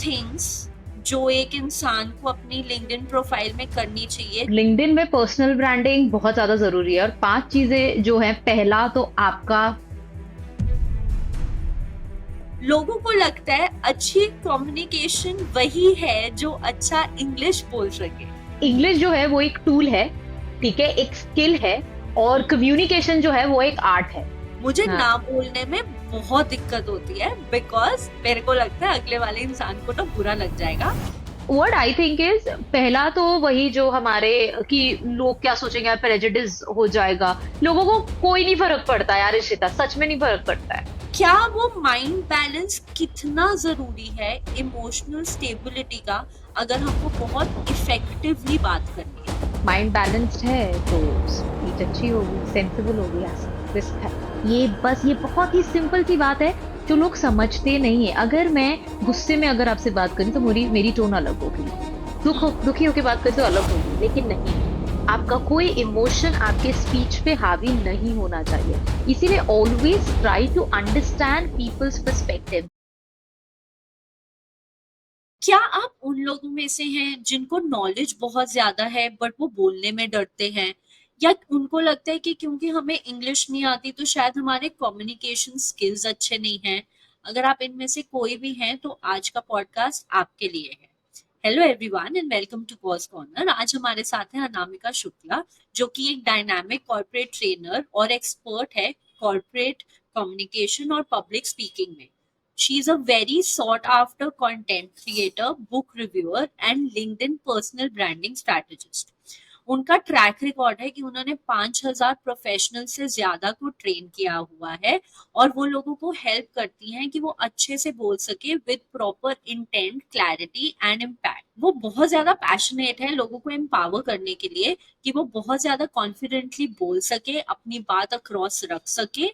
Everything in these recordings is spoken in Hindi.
थिंग्स जो एक इंसान को अपनी लिंक्डइन प्रोफाइल में करनी चाहिए। लिंक्डइन में पर्सनल ब्रांडिंग बहुत ज्यादा जरूरी है और 5 चीजें जो है, पहला तो आपका लोगों को लगता है अच्छी कम्युनिकेशन वही है जो अच्छा इंग्लिश बोल सके। इंग्लिश जो है वो एक टूल है, ठीक है, एक स्किल है, और कम्युनिकेशन जो है वो एक आर्ट है। मुझे हाँ, ना बोलने में बहुत दिक्कत होती है बिकॉज मेरे को लगता है अगले वाले इंसान को तो बुरा लग जाएगा। व्हाट आई थिंक इज, पहला तो वही जो हमारे कि लोग क्या सोचेंगे यार, प्रेजुडिस हो जाएगा। लोगों को कोई नहीं फर्क पड़ता यार इशिता, सच में नहीं फर्क पड़ता है। क्या वो माइंड बैलेंस कितना जरूरी है इमोशनल स्टेबिलिटी का, अगर हमको बहुत इफेक्टिवली बात करनी है। माइंड बैलेंस्ड है तो स्पीच अच्छी होगी, सेंसिबल होगी, रिस्क है। ये बस ये बहुत ही सिंपल सी बात है जो लोग समझते नहीं है। अगर मैं गुस्से में अगर आपसे बात करूं तो मेरी मेरी टोन अलग होगी, दुखी होकर बात करें तो अलग होगी, लेकिन नहीं, आपका कोई इमोशन आपके स्पीच पे हावी नहीं होना चाहिए। इसीलिए always try to understand people's perspective. क्या आप उन लोगों में से हैं जिनको नॉलेज बहुत ज्यादा है बट वो बोलने में डरते हैं, या उनको लगता है कि क्योंकि हमें इंग्लिश नहीं आती तो शायद हमारे कम्युनिकेशन स्किल्स अच्छे नहीं हैं? अगर आप इनमें से कोई भी हैं तो आज का पॉडकास्ट आपके लिए है। Hello everyone and welcome to boss corner. आज हमारे साथ है अनामिका शुक्ला, जो कि एक डायनामिक कॉर्पोरेट ट्रेनर और एक्सपर्ट है कॉर्पोरेट कम्युनिकेशन और पब्लिक स्पीकिंग में। She is a very sought after content creator, book reviewer, and LinkedIn personal branding strategist. उनका ट्रैक रिकॉर्ड है कि उन्होंने 5,000 प्रोफेशनल से ज्यादा को ट्रेन किया हुआ है और वो लोगों को हेल्प करती हैं कि वो अच्छे से बोल सके with proper intent, clarity and impact. वो बहुत ज्यादा पैशनेट है लोगों को एम्पावर करने के लिए कि वो बहुत ज्यादा कॉन्फिडेंटली बोल सके, अपनी बात अक्रॉस रख सके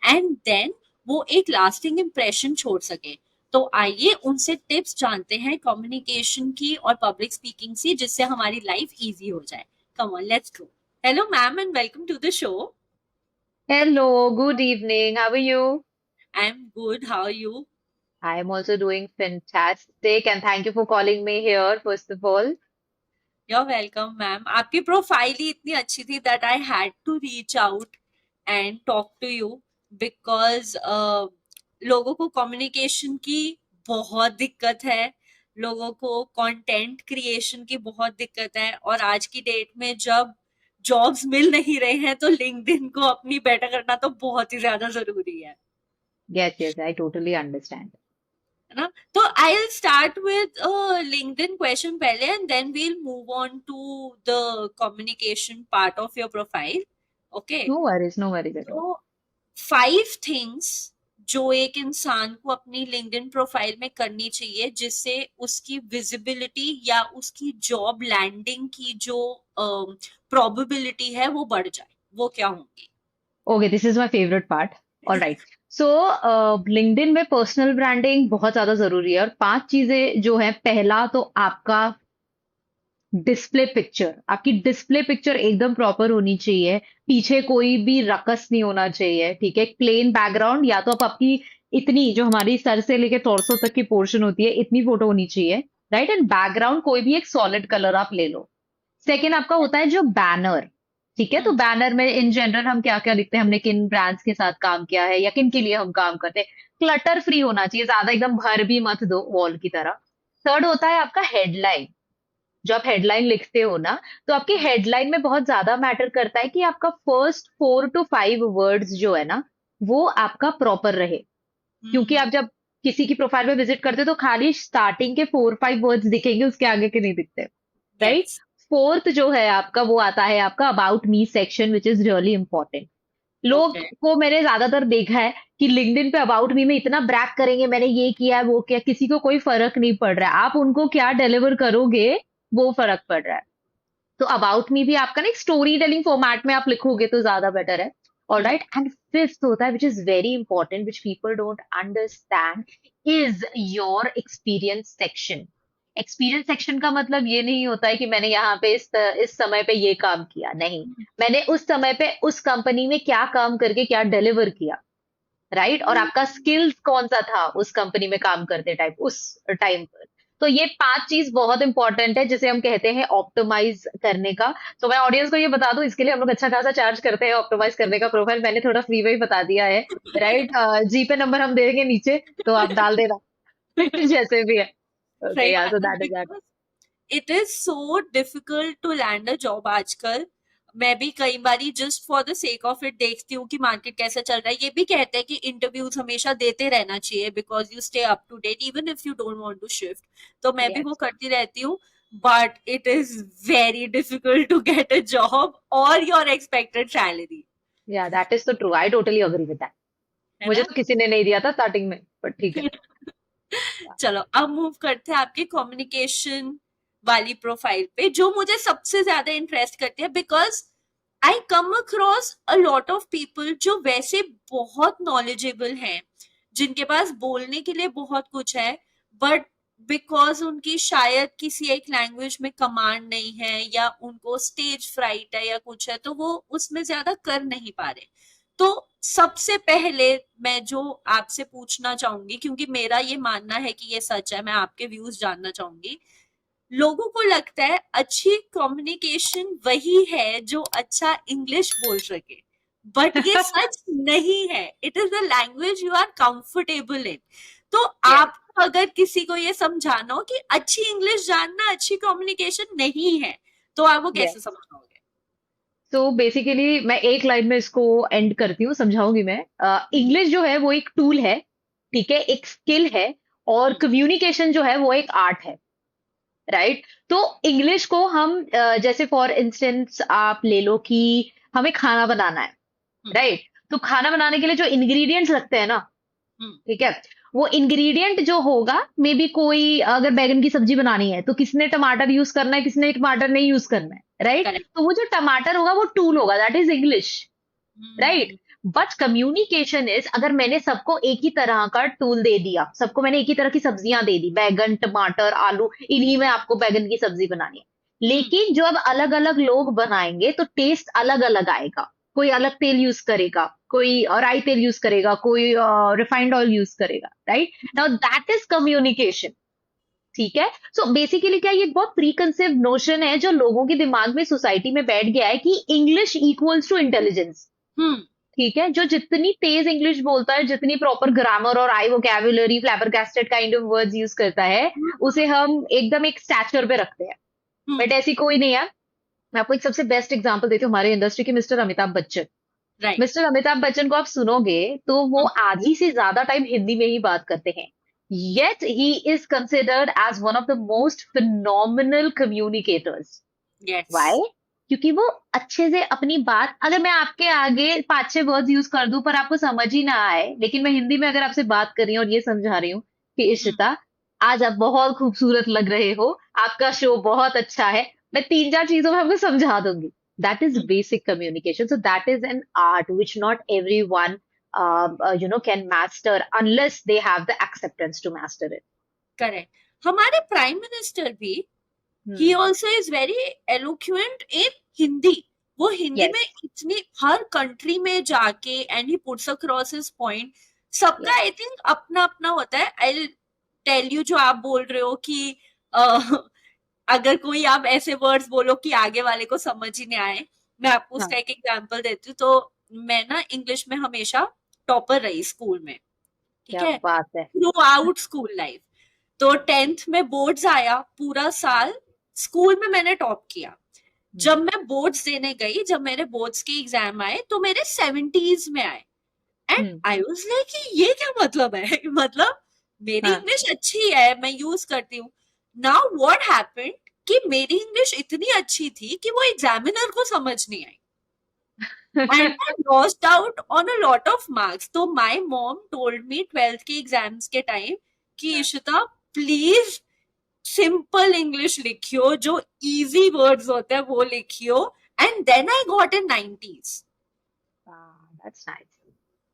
एंड देन वो एक लास्टिंग इम्प्रेशन छोड़ सके। तो आइए उनसे टिप्स जानते हैं कम्युनिकेशन की और पब्लिक स्पीकिंग की, जिससे हमारी लाइफ इजी हो जाए। Come on, let's go. Hello ma'am and welcome to the show. Hello, good evening, how are you? I am good, how are you? I am also doing fantastic and thank you for calling me here, first of all. You're welcome ma'am. आपकी प्रोफाइल ही इतनी अच्छी थी that I had to reach out and talk to you because लोगों को कम्युनिकेशन की बहुत दिक्कत है, लोगों को कंटेंट क्रिएशन की बहुत दिक्कत है, और आज की डेट में जब जॉब्स मिल नहीं रहे हैं तो लिंक्डइन को अपनी बेटर करना तो बहुत ही ज्यादा जरूरी है। Yes, yes, I totally understand. है ना? तो I will start with LinkedIn question पहले and then we'll move on to the communication part of your profile. Okay, No worries at all. तो 5 थिंग्स जो एक इंसान को अपनी लिंक्डइन प्रोफाइल में करनी चाहिए जिससे उसकी विजिबिलिटी या उसकी जॉब लैंडिंग की जो प्रोबेबिलिटी है वो बढ़ जाए, वो क्या होंगी? Okay, this is my favorite part. All right. So, LinkedIn में पर्सनल ब्रांडिंग बहुत ज्यादा जरूरी है और 5 चीजें जो है, पहला तो आपका डिस्प्ले पिक्चर। आपकी डिस्प्ले पिक्चर एकदम प्रॉपर होनी चाहिए, पीछे कोई भी रकस नहीं होना चाहिए, ठीक है। प्लेन बैकग्राउंड, या तो आप आपकी इतनी जो हमारी सर से लेके टॉर्सो तक की पोर्शन होती है इतनी फोटो होनी चाहिए, राइट। एंड बैकग्राउंड कोई भी एक सॉलिड कलर आप ले लो। सेकेंड आपका होता है जो बैनर, ठीक है। तो हम्म। बैनर में इन जनरल हम क्या क्या लिखते हैं, हमने किन ब्रांड्स के साथ काम किया है या किन के लिए हम काम करते हैं। क्लटर फ्री होना चाहिए, ज्यादा एकदम भर भी मत दो वॉल की तरह। थर्ड होता है आपका हेडलाइन। जो आप हेडलाइन लिखते हो ना, तो आपकी हेडलाइन में बहुत ज्यादा मैटर करता है कि आपका फर्स्ट 4 to 5 वर्ड्स जो है ना, वो आपका प्रॉपर रहे। क्योंकि आप जब किसी की प्रोफाइल पे विजिट करते हो तो खाली स्टार्टिंग के 4 5 वर्ड्स दिखेंगे, उसके आगे के नहीं दिखते, राइट। यस। फोर्थ जो है आपका, वो आता है आपका about me section, which is really important. लोग ओके। को मैंने ज्यादातर देखा है कि लिंक्डइन पे अबाउट मी में इतना ब्रैक करेंगे, मैंने ये किया वो किया, किसी को कोई फर्क नहीं पड़ रहा है। आप उनको क्या डिलीवर करोगे वो फर्क पड़ रहा है। तो अबाउट मी भी आपका ना एक स्टोरी टेलिंग फॉर्मेट में आप लिखोगे तो ज्यादा बेटर है। All right. एंड फिफ्थ होता है, which is very important, which people don't understand, is your experience section. Experience section का मतलब ये नहीं होता है कि मैंने यहाँ पे इस समय पे ये काम किया, नहीं। मैंने उस समय पे उस कंपनी में क्या काम करके क्या डिलीवर किया, राइट। और आपका स्किल्स कौन सा था उस कंपनी में काम करते टाइम, उस टाइम पर। तो ये 5 चीज बहुत इंपॉर्टेंट है जिसे हम कहते हैं ऑप्टिमाइज करने का। तो मैं ऑडियंस को ये बता दूं, इसके लिए हम लोग अच्छा खासा चार्ज करते हैं ऑप्टिमाइज करने का। प्रोफाइल मैंने थोड़ा फ्री में ही बता दिया है, राइट। जी पे नंबर हम देंगे नीचे, तो आप डाल देना जैसे भी है। ओके सही यार, बात सो है, that is that. Because it is so difficult to land a job आजकल। मैं भी कई बारी just for the sake of it देखती हूँ कि मार्केट कैसा चल रहा है। ये भी कहते हैं कि इंटरव्यूज हमेशा देते रहना चाहिए because you stay up to date even if you don't want to shift. तो मैं भी वो यस, करती रहती हूँ, but it is very difficult to get a job और your expected salary, yeah that is तो true, I totally agree with that. है मुझे ना? तो किसी ने नहीं दिया था स्टार्टिंग में, बट ठीक है। चलो अब मूव करते हैं आपके कम्युनिकेशन वाली प्रोफाइल पे, जो मुझे सबसे ज्यादा इंटरेस्ट करती है because I come across a lot of people जो वैसे बहुत नॉलेजेबल हैं, जिनके पास बोलने के लिए बहुत कुछ है, बट बिकॉज उनकी शायद किसी एक लैंग्वेज में कमांड नहीं है या उनको स्टेज फ्राइट है या कुछ है, तो वो उसमें ज्यादा कर नहीं पा रहे। तो सबसे पहले मैं जो आपसे पूछना चाहूंगी, क्योंकि मेरा ये मानना है कि ये सच है, मैं आपके व्यूज जानना चाहूंगी। लोगों को लगता है अच्छी कम्युनिकेशन वही है जो अच्छा इंग्लिश बोल सके, बट ये सच नहीं है। It is the language you are comfortable in. तो यस, आप अगर किसी को ये समझाना हो कि अच्छी इंग्लिश जानना अच्छी कम्युनिकेशन नहीं है, तो आप वो कैसे यस। समझाओगे? तो बेसिकली मैं एक लाइन में इसको एंड करती हूँ, समझाऊंगी मैं। इंग्लिश जो है वो एक टूल है, ठीक है, एक स्किल है, और हम्म, कम्युनिकेशन जो है वो एक आर्ट है, राइट। तो इंग्लिश को हम जैसे फॉर इंस्टेंस आप ले लो कि हमें खाना बनाना है, हम्म, राइट। तो खाना बनाने के लिए जो इंग्रेडिएंट्स लगते हैं ना, हम्म, ठीक है, वो इंग्रेडिएंट जो होगा, मे बी कोई अगर बैगन की सब्जी बनानी है तो किसने टमाटर यूज करना है, किसने टमाटर नहीं यूज करना है, राइट। करेक्ट। तो वो जो टमाटर होगा वो टूल होगा, that is English, right. Hmm, but communication is, अगर मैंने सबको एक ही तरह का टूल दे दिया, सबको मैंने एक ही तरह की सब्जियां दे दी, बैगन टमाटर आलू, इन्हीं में आपको बैगन की सब्जी बनानी है, हम्म, लेकिन जो अब अलग अलग लोग बनाएंगे तो टेस्ट अलग अलग आएगा। कोई अलग तेल यूज करेगा, कोई राई तेल यूज करेगा, कोई रिफाइंड ऑयल यूज करेगा, right. Now that is communication, ठीक है। सो बेसिकली क्या, ये एक बहुत प्री कंसेप्ट नोशन है जो लोगों के दिमाग में, सोसाइटी में बैठ गया है कि इंग्लिश इक्वल्स टू इंटेलिजेंस, हम्म, ठीक है। जो जितनी तेज इंग्लिश बोलता है, जितनी प्रॉपर ग्रामर और I vocabulary, flabbergasted kind of words use करता है, उसे हम एकदम एक स्टैचर पे रखते हैं। हम्म, बट ऐसी कोई नहीं है। मैं आपको एक सबसे बेस्ट एग्जांपल देती हूँ हमारे इंडस्ट्री के, mister Amitabh Bachchan. Right. Mister Amitabh Bachchan को आप सुनोगे तो वो आधी से ज्यादा टाइम हिंदी में ही बात करते हैं, yet he is considered as one of the most phenomenal communicators. Yes. Why? क्योंकि वो अच्छे से अपनी बात, अगर मैं आपके आगे 5-6 वर्ड्स यूज कर दूं पर आपको समझ ही ना आए, लेकिन मैं हिंदी में अगर आपसे बात कर रही हूँ और ये समझा रही हूँ कि इशिता, आज आप बहुत खूबसूरत लग रहे हो, आपका शो बहुत अच्छा है, मैं 3-4 चीजों में आपको समझा दूंगी। That is basic communication. So that is an art which not every one can master unless they have the acceptance to master it. Correct. हमारे प्राइम मिनिस्टर भी, he Hmm. also is very eloquent in Hindi. वो हिंदी में Yes. इतनी हर कंट्री में जाके and he puts across his point. सबका Yes. आई थिंक अपना अपना होता है। आई टेल यू, जो आप बोल रहे हो कि uh, अगर कोई आप ऐसे वर्ड्स बोलो कि आगे वाले को समझ ही नहीं आए, मैं आपको हाँ, उसका एक एग्जांपल देती हूँ। तो मैं ना इंग्लिश में हमेशा टॉपर रही स्कूल में, ठीक क्या है, बात है। Through out school life. तो 10th में बोर्ड्स आया, पूरा साल स्कूल में मैंने टॉप किया। जब हम्म, मैं बोर्ड्स देने गई, जब मेरे बोर्ड्स के एग्जाम आए तो मेरे 70s में आए। And hmm, I was like ये क्या मतलब है मतलब मेरी हाँ। इंग्लिश अच्छी है, मैं यूज करती हूँ। नाउ व्हाट हैपेंड कि मेरी इंग्लिश इतनी अच्छी थी कि वो एग्जामिनर को समझ नहीं आई, and I lost out on a lot of marks. तो my mom told me 12th के एग्जाम्स के टाइम कि हाँ, इशिता प्लीज सिंपल इंग्लिश लिखियो, जो इजी वर्ड्स होते हैं वो लिखियो। And then I got in 90s, that's nice.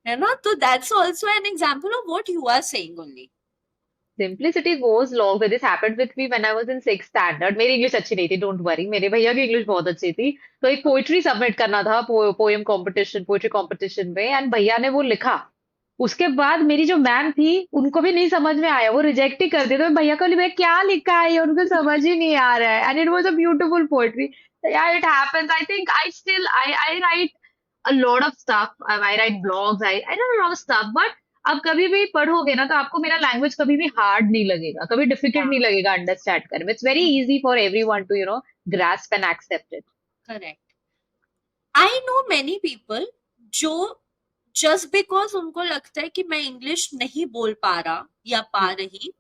है ना? तो that's also an example of what you are saying only. Simplicity goes long way. This happened with me when I was in sixth standard. मेरी इंग्लिश अच्छी नहीं थी, डोंट वरी, मेरे भैया की इंग्लिश बहुत अच्छी थी। तो एक पोइट्री सबमिट करना था, पोएम कंपटीशन, पोइट्री कंपटीशन में, एंड भैया ने वो लिखा, उसके बाद मेरी जो मैम थी उनको भी नहीं समझ में आया, वो रिजेक्ट ही कर दिया। तो मैं भैया को बोली, भैया क्या लिखा है ये, उनको समझ ही नहीं आ रहा है। And it was a beautiful poetry. यार it happens. I think I still I write a lot of stuff. I write blogs. I do a lot of stuff. But अब कभी भी पढ़ोगे ना तो आपको मेरा लैंग्वेज कभी भी हार्ड नहीं लगेगा, कभी डिफिकल्ट नहीं लगेगा अंडरस्टैंड करने में। It's very easy for everyone to grasp and accept it. Correct. I know many people जो जस्ट बिकॉज उनको लगता है कि मैं इंग्लिश नहीं बोल पा रहा या पा रही,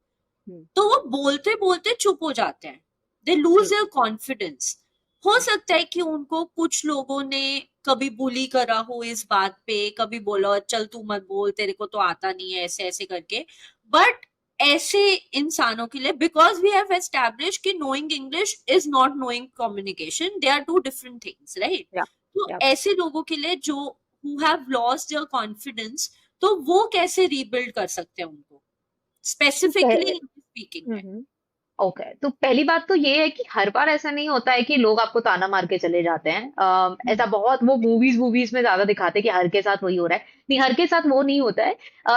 तो वो बोलते बोलते चुप हो जाते हैं। They lose their confidence. हो सकता है कि उनको कुछ लोगों ने कभी बुली करा हो इस बात पे, कभी बोला चल तू मत बोल, तेरे को तो आता नहीं है, ऐसे ऐसे करके। बट ऐसे इंसानों के लिए, बिकॉज वी हैव एस्टैब्लिश कि knowing English is not knowing communication, they are two different things, right? या तो या ऐसे लोगों के लिए जो who have lost their confidence, तो वो कैसे रीबिल्ड कर सकते हैं उनको, स्पेसिफिकली स्पीकिंग में? ओके, तो पहली बात तो ये है कि हर बार ऐसा नहीं होता है कि लोग आपको ताना मार के चले जाते हैं। ऐसा बहुत वो मूवीज मूवीज में ज्यादा दिखाते हैं कि हर के साथ वही हो रहा है। नहीं, हर के साथ वो नहीं होता है।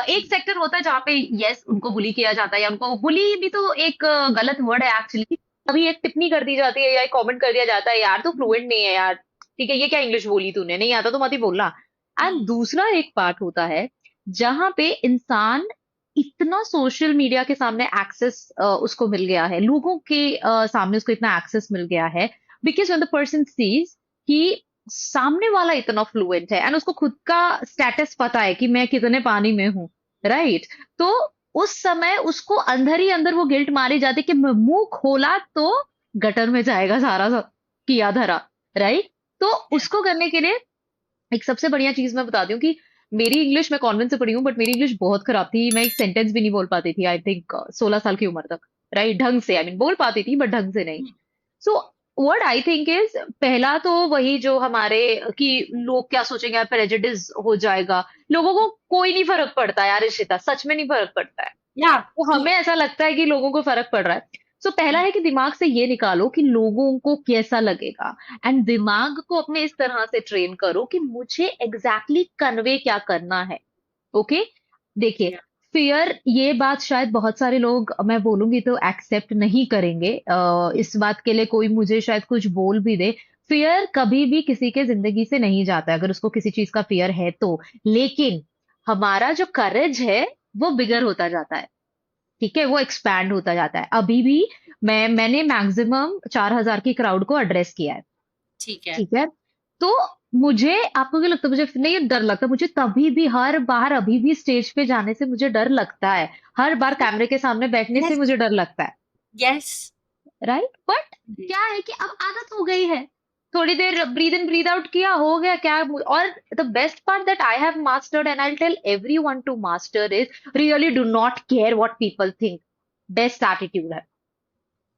एक सेक्टर होता है जहाँ पे यस उनको बुली किया जाता है, या उनको बुली भी तो एक गलत वर्ड है एक्चुअली। कभी एक टिप्पणी कर दी जाती है या एक कमेंट कर दिया जाता है, यार तू फ्लुएंट नहीं है यार, ठीक है ये क्या इंग्लिश बोली तूने, नहीं आता तो मत ही बोलना। एंड दूसरा एक पार्ट होता है जहाँ पे इंसान इतना सोशल मीडिया के सामने एक्सेस उसको मिल गया है, लोगों के सामने उसको इतना एक्सेस मिल गया है, because when the person sees कि सामने वाला इतना फ्लुएंट है एंड उसको खुद का स्टेटस पता है कि मैं कितने पानी में हूँ, राइट? तो उस समय उसको अंदर ही अंदर वो गिल्ट मारी जाती कि मैं मुंह खोला तो गटर में जाएगा सारा किया धरा, राइट? तो उसको करने के लिए एक सबसे बढ़िया चीज मैं बताती हूँ कि मेरी इंग्लिश, मैं कॉन्वेंट से पढ़ी हूँ बट मेरी इंग्लिश बहुत खराब थी। मैं एक सेंटेंस भी नहीं बोल पाती थी, आई थिंक 16 साल की उम्र तक, राइट? ढंग से, आई मीन बोल पाती थी बट ढंग से नहीं। So what I think is, पहला तो वही जो हमारे कि लोग क्या सोचेंगे यार, प्रेजुडिस हो जाएगा। लोगों को कोई नहीं फर्क पड़ता यार इशिता, सच में नहीं फर्क पड़ता है। या तो हमें ऐसा लगता है कि लोगों को फर्क पड़ रहा है। सो पहला है कि दिमाग से ये निकालो कि लोगों को कैसा लगेगा, एंड दिमाग को अपने इस तरह से ट्रेन करो कि मुझे एग्जैक्टली कन्वे क्या करना है। ओके, देखिए, फियर, ये बात शायद बहुत सारे लोग, मैं बोलूंगी तो एक्सेप्ट नहीं करेंगे, इस बात के लिए कोई मुझे शायद कुछ बोल भी दे। फियर कभी भी किसी के जिंदगी से नहीं जाता है, अगर उसको किसी चीज का फियर है तो। लेकिन हमारा जो करेज है वो बिगर होता जाता है, ठीक है, वो एक्सपैंड होता जाता है। अभी भी मैंने मैक्सिमम 4,000 की क्राउड को एड्रेस किया है, ठीक है। ठीक है? तो मुझे, आपको क्या लगता है मुझे नहीं डर लगता? मुझे तभी भी, हर बार, अभी भी स्टेज पे जाने से मुझे डर लगता है, हर बार कैमरे के सामने बैठने से यस, मुझे डर लगता है, यस। राइट? बट क्या है कि अब आदत हो गई है, थोड़ी देर ब्रीद इन ब्रीद आउट किया, हो गया क्या। और the best part that I have mastered and I tell everyone to master is, really do not care what people think. Best attitude है,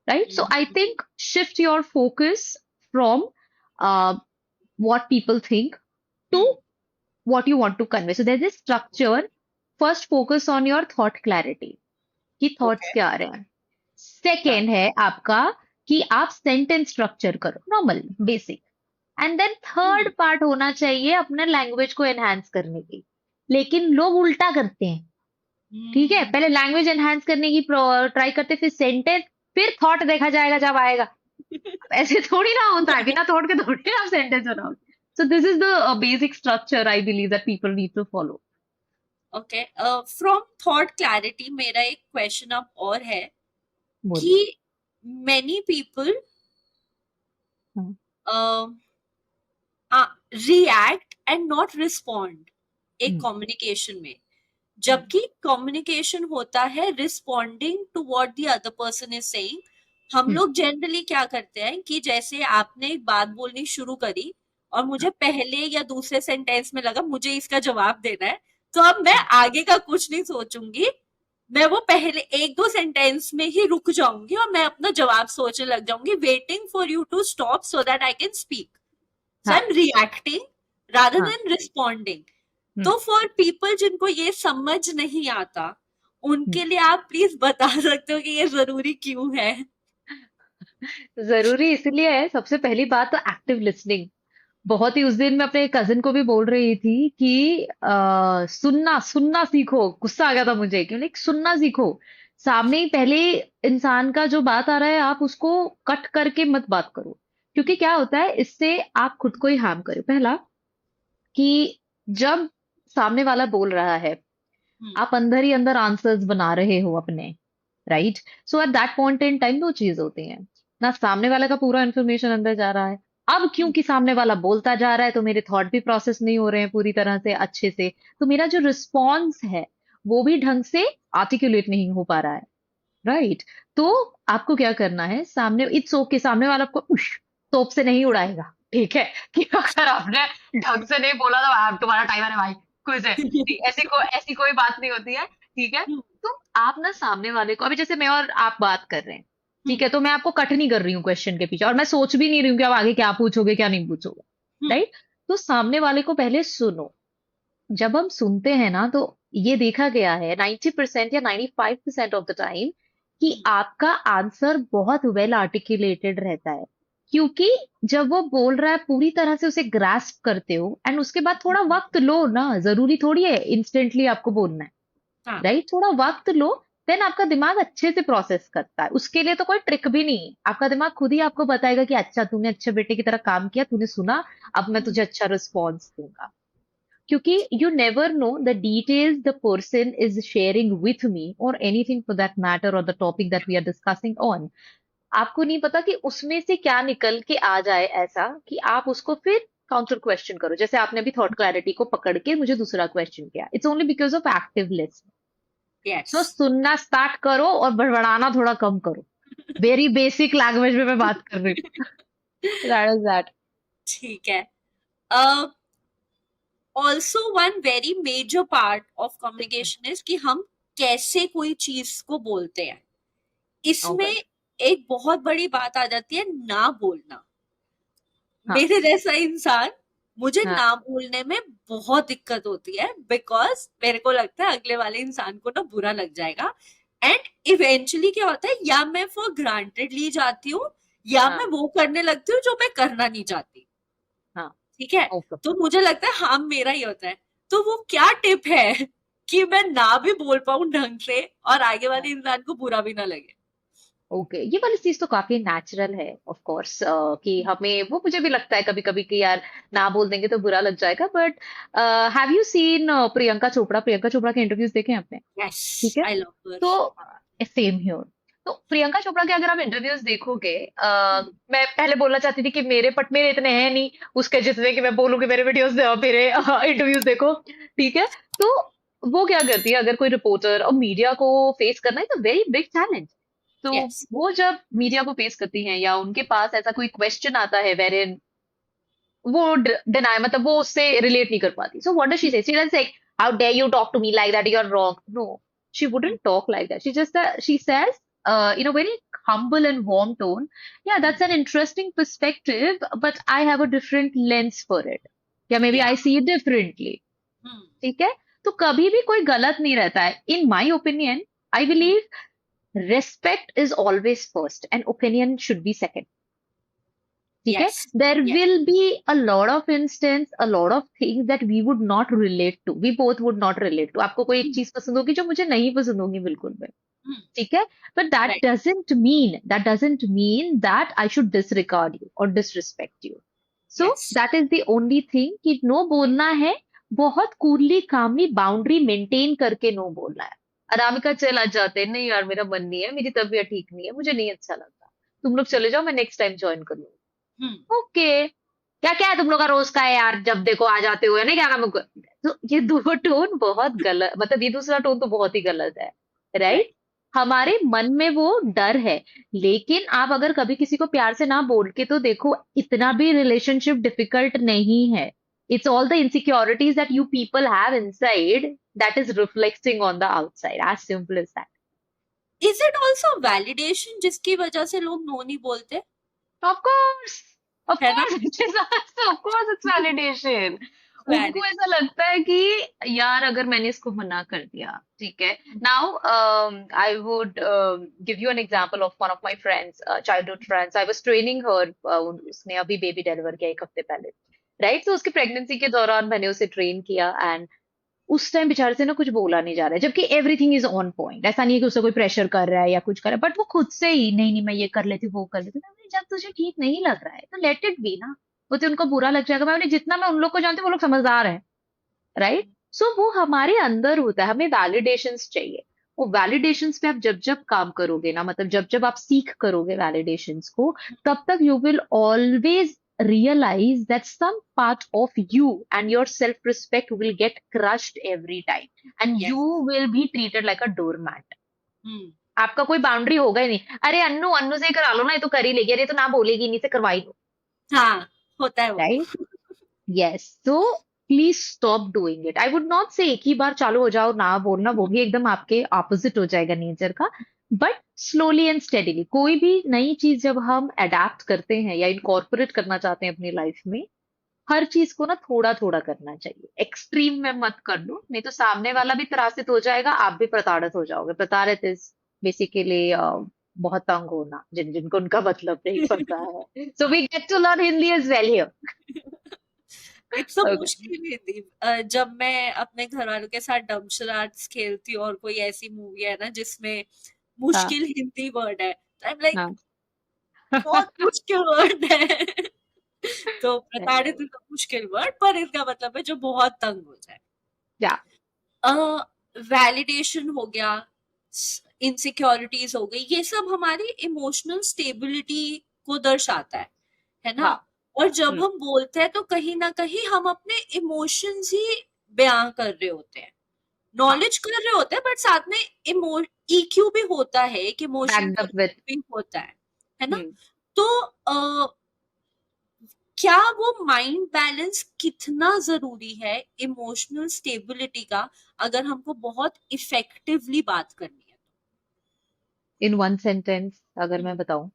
right? So I think shift your focus from uh, what people think to what you want to convey. So there's this structure. First, focus on your thought clarity कि थॉट्स ओके। क्या आ रहे हैं। सेकेंड है आपका कि आप सेंटेंस स्ट्रक्चर करो, normal basic. And then third part होना चाहिए अपने लैंग्वेज को एनहांस करने की। लेकिन लोग उल्टा करते हैं, ठीक है? पहले लैंग्वेज एनहांस करने की ट्राई करते, फिर सेंटेंस, फिर थॉट देखा जाएगा जब आएगा। ऐसे थोड़ी ना होता है, बिना थॉट के थोड़ी ना आप सेंटेंस बनाओ। So this is the basic structure I believe that people need to follow. Okay, from thought clarity मेरा एक क्वेश्चन अब और है बोलिए। कि many people hmm, react and not respond एक हम्म, कम्युनिकेशन में, जबकि कम्युनिकेशन होता है responding to what the other person is saying. हम हम्म, लोग जनरली क्या करते हैं कि जैसे आपने एक बात बोलनी शुरू करी और मुझे पहले या दूसरे सेंटेंस में लगा मुझे इसका जवाब देना है, तो अब मैं आगे का कुछ नहीं सोचूंगी, मैं वो पहले एक दो सेंटेंस में ही रुक जाऊंगी और मैं अपना जवाब सोचने लग जाऊंगी, waiting for you to stop so that I can speak. So I हाँ, एम रिएक्टिंग रादर हाँ, देन रिस्पॉन्डिंग। हम्म, तो फॉर पीपल जिनको ये समझ नहीं आता, हम्म। उनके लिए आप प्लीज बता सकते हो कि ये जरूरी क्यों है? जरूरी इसलिए है, सबसे पहली बात तो एक्टिव लिसनिंग। बहुत ही उस दिन मैं अपने कजिन को भी बोल रही थी कि सुनना सुनना सीखो। गुस्सा आ गया था मुझे कि लाइक सुनना सीखो। सामने ही पहले इंसान का जो बात आ रहा है आप उसको कट करके मत बात करो, क्योंकि क्या होता है इससे आप खुद को ही हार्म करो। पहला कि जब सामने वाला बोल रहा है हम्म। आप अंदर ही अंदर आंसर्स बना रहे हो अपने, right? So eight that point in time दो चीज होती हैं, ना सामने वाले का पूरा इन्फॉर्मेशन अंदर जा रहा है। अब हम्म। क्योंकि सामने वाला बोलता जा रहा है तो मेरे थॉट भी प्रोसेस नहीं हो रहे हैं पूरी तरह से अच्छे से, तो मेरा जो रिस्पॉन्स है वो भी ढंग से आर्टिकुलेट नहीं हो पा रहा है, राइट? तो आपको क्या करना है, सामने इट्स ओके, सामने वाला आपको उश तोप से नहीं उड़ाएगा, ठीक है? कि अगर आपने ढंग से नहीं बोला तो तुम्हारा टाइमर है भाई, क्विज है, ठीक, ऐसी कोई बात नहीं होती है, ठीक है? हम्म। तो आप ना सामने वाले को, अभी जैसे मैं और आप बात कर रहे हैं, ठीक हम्म। है, तो मैं आपको कट नहीं कर रही हूँ क्वेश्चन के पीछे, और मैं सोच भी नहीं रही हूँ कि आप आगे क्या पूछोगे क्या नहीं पूछोगे, हम्म। राइट? तो सामने वाले को पहले सुनो। जब हम सुनते हैं ना तो ये देखा गया है 90% या 95% ऑफ द टाइम कि हम्म। आपका आंसर बहुत वेल आर्टिकुलेटेड रहता है, क्योंकि जब वो बोल रहा है पूरी तरह से उसे ग्रास्प करते हो, एंड उसके बाद थोड़ा वक्त लो ना, जरूरी थोड़ी है इंस्टेंटली आपको बोलना है, हाँ। राइट? थोड़ा वक्त लो, देन आपका दिमाग अच्छे से प्रोसेस करता है। उसके लिए तो कोई ट्रिक भी नहीं है, आपका दिमाग खुद ही आपको बताएगा कि अच्छा तूने अच्छे बेटे की तरह काम किया, तूने सुना, अब मैं हम्म। तुझे अच्छा रिस्पॉन्स दूंगा। क्योंकि you never know the details the person is sharing with me or anything for that matter or the topic that we are discussing on। आपको नहीं पता कि उसमें से क्या निकल के आ जाए ऐसा कि आप उसको फिर काउंटर क्वेश्चन करो, जैसे आपने अभी थॉट क्लैरिटी को पकड़ के मुझे दूसरा क्वेश्चन किया, it's only because of active listening. Yes. So सुनना स्टार्ट करो और बड़बड़ाना थोड़ा कम करो। वेरी बेसिक लैंग्वेज में मैं बात कर रही हूँ। That is that. ठीक है। Also one very major part of communication is कि हम कैसे कोई चीज को बोलते हैं। इसमें ओके। एक बहुत बड़ी बात आ जाती है, ना बोलना। हाँ मेरे जैसा इंसान, मुझे हाँ ना बोलने में बहुत दिक्कत होती है, बिकॉज मेरे को लगता है अगले वाले इंसान को ना बुरा लग जाएगा। एंड इवेंचुअली क्या होता है, या मैं फॉर ग्रांटेड ली जाती हूँ, या मैं हाँ वो करने लगती हूँ जो मैं करना नहीं चाहती। हाँ। ठीक है। ओके। तो मुझे लगता है हाँ मेरा ही होता है। तो वो क्या टिप है कि मैं ना भी बोल पाऊं ढंग से और आगे वाले इंसान को बुरा भी ना लगे। ओके, ये वाली चीज तो काफी नेचुरल है ऑफ कोर्स, कि हमें वो, मुझे भी लगता है कभी कभी कि यार ना बोल देंगे तो बुरा लग जाएगा, but have you seen Priyanka Chopra के इंटरव्यूज देखे हैं आपने? यस। ठीक है। आई लव हर। तो सेम हियर। तो प्रियंका चोपड़ा के अगर आप इंटरव्यूज देखोगे, मैं पहले बोलना चाहती थी कि मेरे पट मेरे इतने हैं नहीं उसके जितने कि मैं बोलूँ कि मेरे वीडियोस मेरे इंटरव्यूज देखो, ठीक है? तो वो क्या करती है, अगर कोई रिपोर्टर और मीडिया को फेस करना है तो वेरी बिग चैलेंज। तो यस। वो जब मीडिया को फेस करती हैं या उनके पास ऐसा कोई क्वेश्चन आता है वेर इन वो डिनाई, मतलब वो उससे रिलेट नहीं कर पाती, so what does she say, she doesn't say how dare you talk to me like that, you are wrong, no, she wouldn't talk like that. She says in a very humble and warm tone, yeah, that's an interesting perspective, but I have a different lens for it, या maybe या। I see it differently। ठीक है? तो कभी भी कोई गलत नहीं रहता है, in my opinion। I believe respect is always first and opinion should be second। ठीक है? Yes. There yes. Will be a lot of instance, a lot of things that we would not relate to, we both would not relate to. आपको कोई एक चीज पसंद होगी जो मुझे नहीं पसंद होगी बिल्कुल भी, ठीक है? But right. That doesn't mean that I should disregard you और disrespect you. So yes. That is the only thing कि नो बोलना है, बहुत कूलली कामली बाउंड्री मेंटेन करके नो बोलना है। अनामिका चल आ जाते हैं, नहीं यार मेरा मन नहीं है, मेरी तबीयत ठीक नहीं है, मुझे नहीं अच्छा लगता, तुम लोग चले जाओ, मैं नेक्स्ट टाइम ज्वाइन कर लूंगी। ओके, क्या क्या है तुम लोग का रोज का है यार, जब देखो आ जाते हो, है ना, क्या काम है? तो ये दो टोन बहुत गलत, मतलब ये दूसरा टोन तो बहुत ही गलत है, राइट? राइट। हमारे मन में वो डर है, लेकिन आप अगर कभी किसी को प्यार से ना बोल के तो देखो, इतना भी रिलेशनशिप डिफिकल्ट नहीं है। It's all the insecurities that you people have inside that is reflecting on the outside, as simple as that. Is it also validation जिसकी वजह से लोग नो नहीं बोलते? Of course, of है ना? course, it is also, of course, it's validation। उनको वैलिड। ऐसा लगता है कि यार अगर मैंने इसको मना कर दिया, ठीक है। Now I would give you an example of one of my friends, childhood friends. I was training her, उसने अभी बेबी डिलीवर किया एक हफ्ते पहले। राइट। तो उसकी प्रेगनेंसी के दौरान मैंने उसे ट्रेन किया, एंड उस टाइम बेचारे से ना कुछ बोला नहीं जा रहा है, जबकि एवरीथिंग इज ऑन पॉइंट। ऐसा नहीं है कि उसे कोई प्रेशर कर रहा है या कुछ कर रहा है, बट वो खुद से ही, नहीं नहीं मैं ये कर लेती वो कर लेती। मैं बोली, जब तुझे ठीक नहीं लग रहा है तो लेट इट बी ना। वो तो उनको बुरा लग जाएगा। मैं बोली, जितना मैं उन लोग को जानती हूँ वो लोग समझदार हैं, राइट। सो वो हमारे अंदर होता है, हमें वैलिडेशंस चाहिए। वो वैलिडेशंस पे आप जब जब काम करोगे ना, मतलब जब जब आप सीख करोगे वैलिडेशंस को, तब तक you will always realize that some part of you and your self respect will get crushed every time, and yes. you will be treated like a doormat. हम्म। आपका कोई बाउंड्री होगा ही नहीं। अरे अन्नू, अन्नू से ही करा लो ना, ये तो कर ही लेगी, अरे ये तो ना बोलेगी, इन्हीं से करवाई लो, हाँ, होता है वो। राइट। यस। तो please stop doing it. I would not से एक ही बार चालू हो जाओ ना बोलना, वो भी एकदम आपके ऑपोजिट हो जाएगा नेचर का। बट स्लोली एंड स्टेडीली कोई भी नई चीज जब हम अडेप्ट करते हैं या इनकॉर्पोरेट करना चाहते हैं अपनी लाइफ में, हर चीज को ना थोड़ा थोड़ा करना चाहिए। एक्सट्रीम में मत कर लो, नहीं तो सामने वाला भी त्रासित हो जाएगा, आप भी प्रताड़ित हो जाओगे। प्रताड़ित इज बेसिकली बहुत तंग होना, जिनको उनका मतलब नहीं पता है। So we get to learn Hindi as well here. It's a okay. मुश्किल हिंदी। जब मैं अपने घर वालों के साथ डम्शराट्स खेलती हूँ और कोई ऐसी मूवी है ना जिसमें हाँ मुश्किल हिंदी वर्ड है, आई एम लाइक हाँ। बहुत मुश्किल वर्ड है। तो प्रताड़ित तो मुश्किल वर्ड, पर इसका मतलब है जो बहुत तंग हो जाए। या वैलिडेशन हो गया, इनसिक्योरिटीज हो गई, ये सब हमारी इमोशनल स्टेबिलिटी को दर्शाता है ना। हाँ। और जब हम्म। हम बोलते हैं तो कहीं ना कहीं हम अपने इमोशंस ही बयां कर रहे होते हैं, हाँ। नॉलेज कर रहे होते हैं, बट साथ में इमो ईक्यू भी होता है, एक emotion backed up with. Control भी होता है ना। हम्म। तो क्या वो माइंड बैलेंस कितना जरूरी है इमोशनल स्टेबिलिटी का, अगर हमको बहुत इफेक्टिवली बात करनी है इन वन सेंटेंस अगर तो। मैं बताऊं,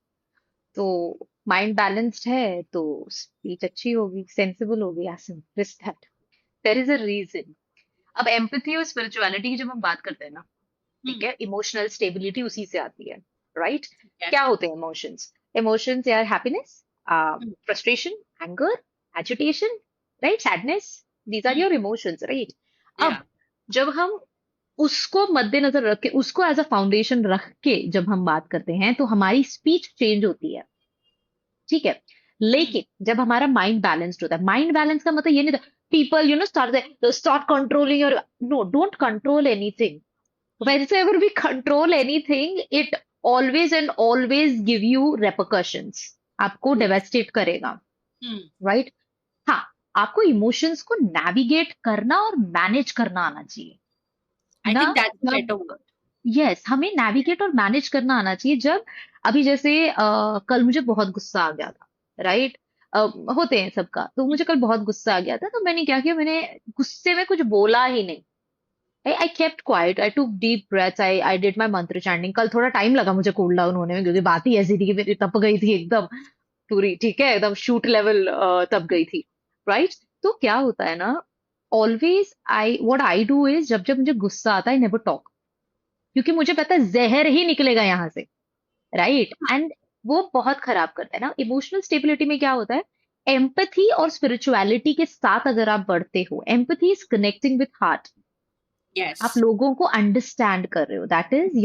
तो माइंड बैलेंस्ड है तो स्पीच अच्छी होगी, सेंसिबल होगी, as simple as that. There is a reason. अब एम्पैथी और स्पिरिचुअलिटी की जब हम बात करते हैं ना, ठीक हम्म। है, इमोशनल स्टेबिलिटी उसी से आती है, राइट। ठीक है। क्या होते हैं इमोशंस? इमोशंस यार happiness, hmm. Frustration, anger, agitation, right, sadness. These are hmm. Your emotions, right. अब या। जब हम उसको मद्देनजर रख के, उसको एज अ फाउंडेशन रख के जब हम बात करते हैं, तो हमारी स्पीच चेंज होती है, ठीक है। हम्म। लेकिन जब हमारा माइंड बैलेंस्ड होता है, माइंड बैलेंस का मतलब ये नहीं था people start controlling your, no, don't control anything. Hmm. whenever we control anything, it always and always give you repercussions, आपको डेवास्टेट करेगा, हम्म। राइट। हाँ, आपको इमोशंस को नेविगेट करना और मैनेज करना आना चाहिए आई ना। थिंक दैट्स जब, बेटर वर्ड। यस, हमें नेविगेट और मैनेज करना आना चाहिए। जब अभी जैसे कल मुझे बहुत गुस्सा आ गया था, राइट। होते हैं सबका, तो मुझे कल बहुत गुस्सा आ गया था, तो मैंने क्या किया, मैंने गुस्से में कुछ बोला ही नहीं। I kept quiet. I took deep breaths. I did my mantra chanting. कल थोड़ा टाइम लगा मुझे कूल डाउन होने में, क्योंकि बात ही ऐसी थी कि मेरी तप गई थी एकदम पूरी, ठीक है, एकदम शूट लेवल तप गई थी, राइट। तो क्या होता है ना, always I what I do is, जब जब मुझे गुस्सा आता है, नेवर टॉक, क्योंकि मुझे पता है जहर ही निकलेगा यहाँ से, राइट। एंड वो बहुत खराब करता है ना। इमोशनल स्टेबिलिटी में क्या होता है, एम्पथी और स्पिरिचुअलिटी के साथ अगर आप बढ़ते हो, empathy is connecting with heart, yes. आप लोगों को अंडरस्टैंड कर रहे हो, that is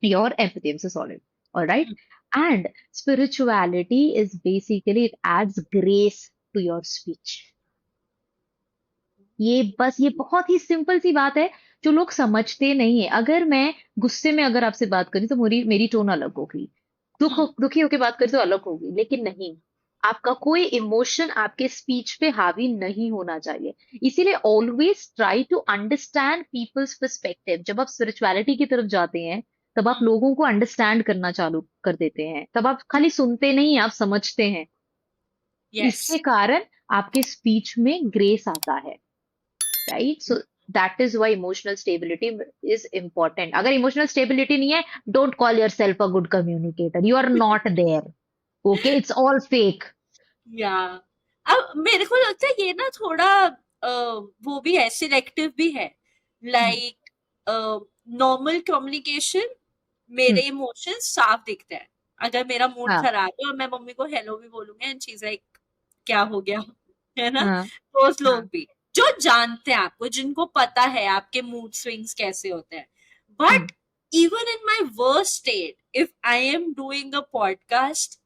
your empathy. I am so sorry. Alright. And spirituality is basically it adds grace to your speech. ये बस, ये बहुत ही सिंपल सी बात है जो लोग समझते नहीं है। अगर मैं गुस्से में अगर आपसे बात करी तो मेरी मेरी टोन अलग होगी, दुखी होकर बात करी तो अलग होगी, लेकिन नहीं, आपका कोई इमोशन आपके स्पीच पे हावी नहीं होना चाहिए। इसीलिए always try to understand people's perspective. जब आप स्पिरिचुअलिटी की तरफ जाते हैं, तब आप लोगों को अंडरस्टैंड करना चालू कर देते हैं, तब आप खाली सुनते नहीं, आप समझते हैं। यस। इसके कारण आपके स्पीच में ग्रेस आता है, right. So that is why emotional stability is important. अगर इमोशनल स्टेबिलिटी नहीं है, don't call yourself a good communicator, you are not there, okay, it's all fake. Yeah अब मेरे को लगता है ये ना थोड़ा वो भी है, सिलेक्टिव भी है। लाइक नॉर्मल कम्युनिकेशन, मेरे इमोशंस साफ दिखते हैं। अगर मेरा मूड हाँ। खराब है और मैं मम्मी को हेलो भी बोलूंगी एंड शी इज लाइक क्या हो गया, है ना, हाँ दोस्त लोग हाँ भी जो जानते हैं आपको, जिनको पता है आपके मूड स्विंग्स कैसे होते हैं। But even in my worst state, if I am doing a podcast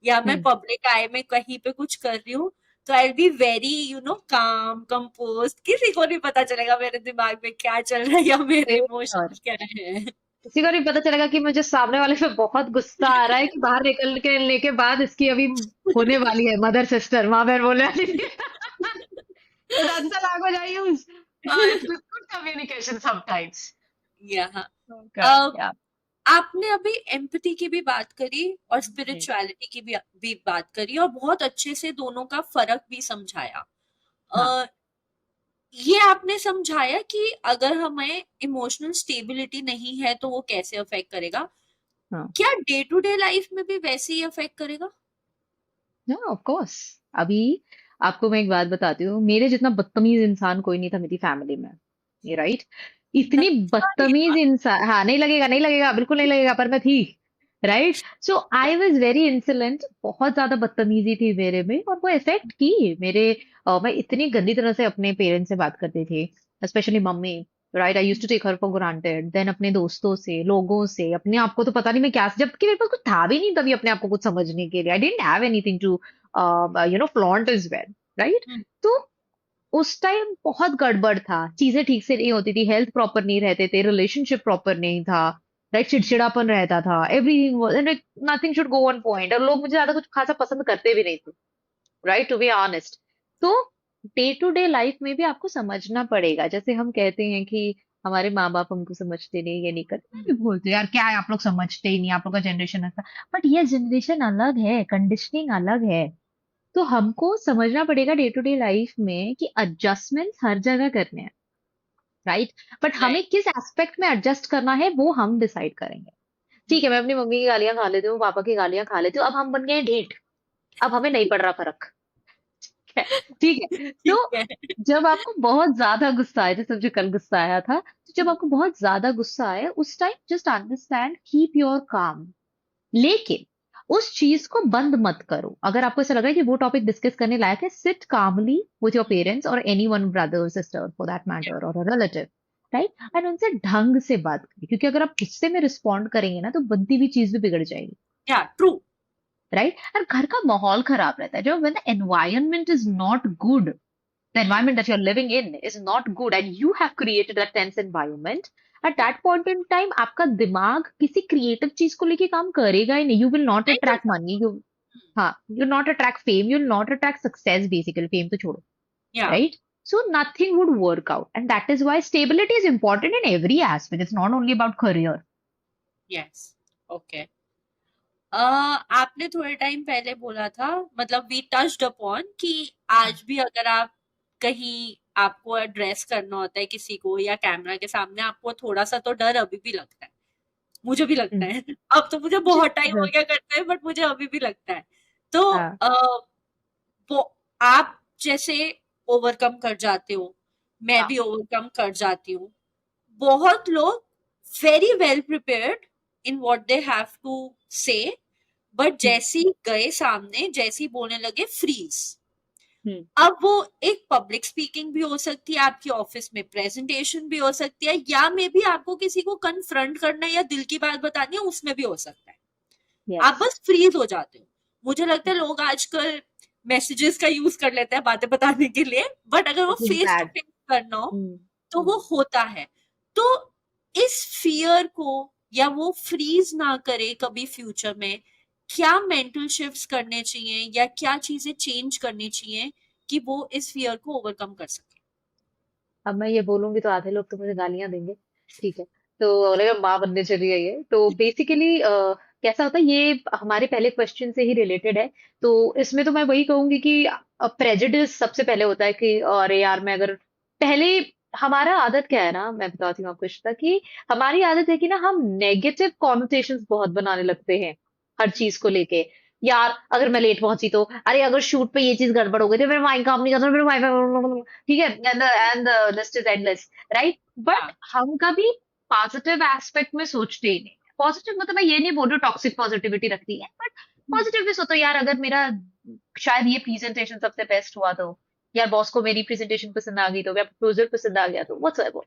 या मैं हम्म पब्लिक आई में कहीं पे कुछ कर रही हूँ, तो आई बी वेरी काम कंपोज, किसी को नहीं पता चलेगा मेरे दिमाग में क्या चल रहा है या मेरे और इमोशंस क्या है। किसी को नहीं पता चलेगा कि मुझे सामने वाले पे बहुत गुस्सा आ रहा है कि बाहर निकलने के बाद इसकी अभी होने वाली है मदर सिस्टर, माँ बहन बोलने वाली थी। So that's the language I use. It's good communication sometimes. यहाँ Correct. Yeah. आपने अभी एम्पैथी की भी बात करी और हम्म, स्पिरिचुअलिटी की भी बात करी और बहुत अच्छे से दोनों का फर्क भी समझाया। हाँ अ, ये आपने समझाया कि अगर हमें इमोशनल स्टेबिलिटी नहीं है तो वो कैसे अफेक्ट करेगा। हाँ क्या डे टू डे लाइफ में भी वैसे ही अफेक्ट करेगा? हाँ ऑफ कोर्स। अभी आपको मैं एक बात बताती हूँ, मेरे जितना बदतमीज इंसान कोई नहीं था मेरी फैमिली में। ये राइट, इतनी अच्छा ये बदतमीज बात। इंसान, हाँ नहीं लगेगा नहीं लगेगा बिल्कुल नहीं लगेगा, पर मैं थी। Right, so I was very insolent, बहुत ज्यादा बदतमीजी थी मेरे में और वो इफेक्ट की मेरे। मैं इतनी गंदी तरह से अपने पेरेंट्स से बात करती थी, specially mummy. Right, I used to take her for granted, then अपने दोस्तों से, लोगों से, अपने आप को तो पता नहीं मैं क्या, जबकि मेरे पास कुछ था भी नहीं तभी अपने आप को कुछ समझने के लिए। I don't have anything to flaunt is well. Right, hmm, तो उस टाइम बहुत गड़बड़ था, चीजें ठीक से नहीं होती थी, हेल्थ प्रॉपर नहीं रहते थे, रिलेशनशिप प्रॉपर नहीं था। राइट, चिड़चिड़ापन रहता था, everything was, nothing should go on point, और लोग मुझे ज्यादा कुछ खासा पसंद करते भी नहीं थे। Right, to be honest. तो डे टू डे लाइफ में भी आपको समझना पड़ेगा, जैसे हम कहते हैं कि हमारे माँ बाप हमको समझते नहीं, ये नहीं करते, मैं भी बोलते हैं, यार क्या है आप लोग समझते ही नहीं, आप लोग का जनरेशन ऐसा। बट ये जनरेशन अलग है, कंडीशनिंग अलग है। तो हमको समझना पड़ेगा डे टू डे लाइफ में कि एडजस्टमेंट हर जगह करने हैं। राइट, बट हमें राइट। किस एस्पेक्ट में एडजस्ट करना है वो हम डिसाइड करेंगे। ठीक है, मैं अपनी मम्मी की गालियां खा लेती हूँ, पापा की गालियां खा लेती हूँ, अब हम बन गए हैं ढेठ, अब हमें नहीं पड़ रहा फर्क। है, ठीक है। तो ठीक है। जब आपको बहुत ज्यादा गुस्सा आया, जैसे मुझे कल गुस्सा आया था, तो जब आपको बहुत ज्यादा गुस्सा आया उस time just understand, keep your काम। लेकिन उस चीज को बंद मत करो। अगर आपको ऐसा लग रहा है कि वो टॉपिक डिस्कस करने लायक है, sit calmly with your parents और any one, brother sister for that matter, और रिलेटिव। राइट, एंड उनसे ढंग से बात करिए, क्योंकि अगर आप गुस्से में रिस्पॉन्ड करेंगे ना तो बनती हुई चीज भी बिगड़ जाएगी। या ट्रू। राइट, और घर का माहौल खराब रहता है जब, when the environment is not good, the environment that you're living in is not good and you have created that tense environment, at या that point in time आपका दिमाग किसी क्रिएटिव चीज को लेके काम करेगा ही नहीं। यू विल नॉट नहीं अट्रैक्ट करता। मनी, यू, हाँ, you not attract fame, you not attract success, basically fame तो छोड़ो। या right, so nothing would work out, and that is why stability is important in every aspect, it's not only about career. Yes. Okay. आपने थोड़े टाइम पहले बोला था, मतलब वी टच्ड अपॉन कि आज भी अगर आप कहीं आपको एड्रेस करना होता है किसी को या कैमरा के सामने, आपको थोड़ा सा तो डर अभी भी लगता है। मुझे भी लगता है। अब तो मुझे बहुत टाइम हो गया करते हैं, बट मुझे अभी भी लगता है। तो हाँ वो आप जैसे ओवरकम कर जाते हो, मैं हाँ भी ओवरकम कर जाती हूँ। बहुत लोग very well prepared in what they have to say, but जैसे ही गए सामने, जैसे ही बोलने लगे, फ्रीज। अब वो एक पब्लिक स्पीकिंग भी हो सकती है, आपकी ऑफिस में प्रेजेंटेशन भी हो सकती है, या मे भी आपको किसी को कन्फ्रंट करना है या दिल की बात बतानी है, उसमें भी हो सकता है। यस। आप बस फ्रीज हो जाते हो। मुझे लगता है लोग आजकल मैसेजेस का यूज कर लेते हैं बातें बताने के लिए, बट अगर वो which is face to bad. Face करना हो तो वो होता है। तो इस फियर को, या वो फ्रीज ना करे कभी फ्यूचर में, क्या मेंटल शिफ्ट्स करने चाहिए या क्या चीजें चेंज करनी चाहिए कि वो इस फियर को ओवरकम कर सके? अब मैं ये बोलूंगी तो आधे लोग तो मुझे गालियां देंगे। ठीक है, तो बोलेगा माँ बनने चली गई है, तो बेसिकली कैसा होता है, ये हमारे पहले क्वेश्चन से ही रिलेटेड है। तो इसमें तो मैं वही कहूंगी कि प्रेजुडिस सबसे पहले होता है कि अरे यार, मैं अगर पहले, हमारा आदत क्या है ना, मैं बताती हूँ आपको इश्ता, कि हमारी आदत है कि ना हम नेगेटिव कॉनोटेशंस बहुत बनाने लगते हैं हर चीज को लेके। यार अगर मैं लेट पहुंची तो, अरे अगर शूट पे ये चीज गड़बड़ हो गई तो मेरा माइक काम नहीं करता, मेरा वाईफाई, ठीक है, and the list is endless. Right, but हाँ। हम कभी पॉजिटिव एस्पेक्ट में सोचते ही नहीं। पॉजिटिव मतलब मैं ये नहीं बोल रही टॉक्सिक पॉजिटिविटी रखती है, बट पॉजिटिव भी सोचो यार, अगर मेरा शायद ये प्रेजेंटेशन सबसे बेस्ट हुआ तो यार बॉस को मेरी प्रेजेंटेशन पसंद आ गई तो, या प्रपोजल पसंद आ गया तो, व्हाट्सएवर,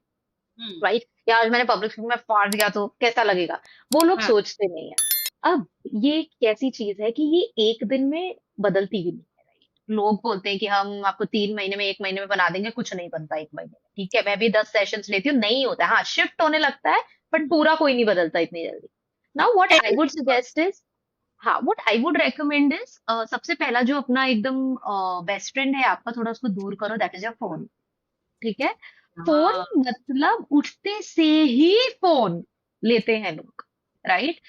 हम्म। राइट? या आज मैंने पब्लिक स्पीकिंग में फाड़ दिया तो कैसा लगेगा? वो लोग हाँ। सोचते नहीं है। अब ये एक ऐसी चीज है कि ये एक दिन में बदलती भी नहीं है, right? लोग बोलते हैं कि हम आपको 3 महीने में, 1 महीने में बना देंगे, कुछ नहीं बनता 1 महीने में। ठीक है, मैं भी 10 सेशंस लेती हूँ, नहीं होता है। हाँ, शिफ्ट होने लगता है, बट पूरा कोई नहीं बदलता इतनी जल्दी। Now what I would suggest is, हाँ, what I would recommend is, सबसे पहला जो अपना एकदम बेस्ट फ्रेंड है आपका, थोड़ा उसको दूर करो, दैट इज योर फोन। ठीक है? फोन, हाँ। मतलब उठते से ही फोन लेते हैं लोग, राइट?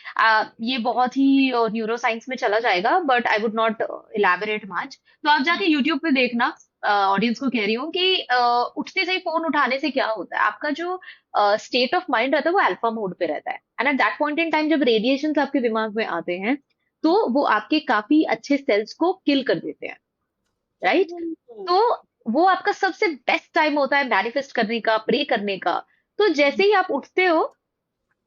ये बहुत ही न्यूरो साइंस में चला जाएगा, but I would not elaborate much. तो आप हम्म। जाके यूट्यूब पे देखना, ऑडियंस को कह रही हूँ कि उठते से ही फोन उठाने से क्या होता है, आपका जो स्टेट ऑफ माइंड रहता है वो अल्फा मोड पे रहता है, and eight that point in time जब रेडिएशंस आपके दिमाग में आते हैं, तो वो आपके काफी अच्छे सेल्स को किल कर देते हैं, राइट? हम्म। तो वो आपका सबसे बेस्ट टाइम होता है मैनिफेस्ट करने का, प्रे करने का। तो जैसे ही आप उठते हो,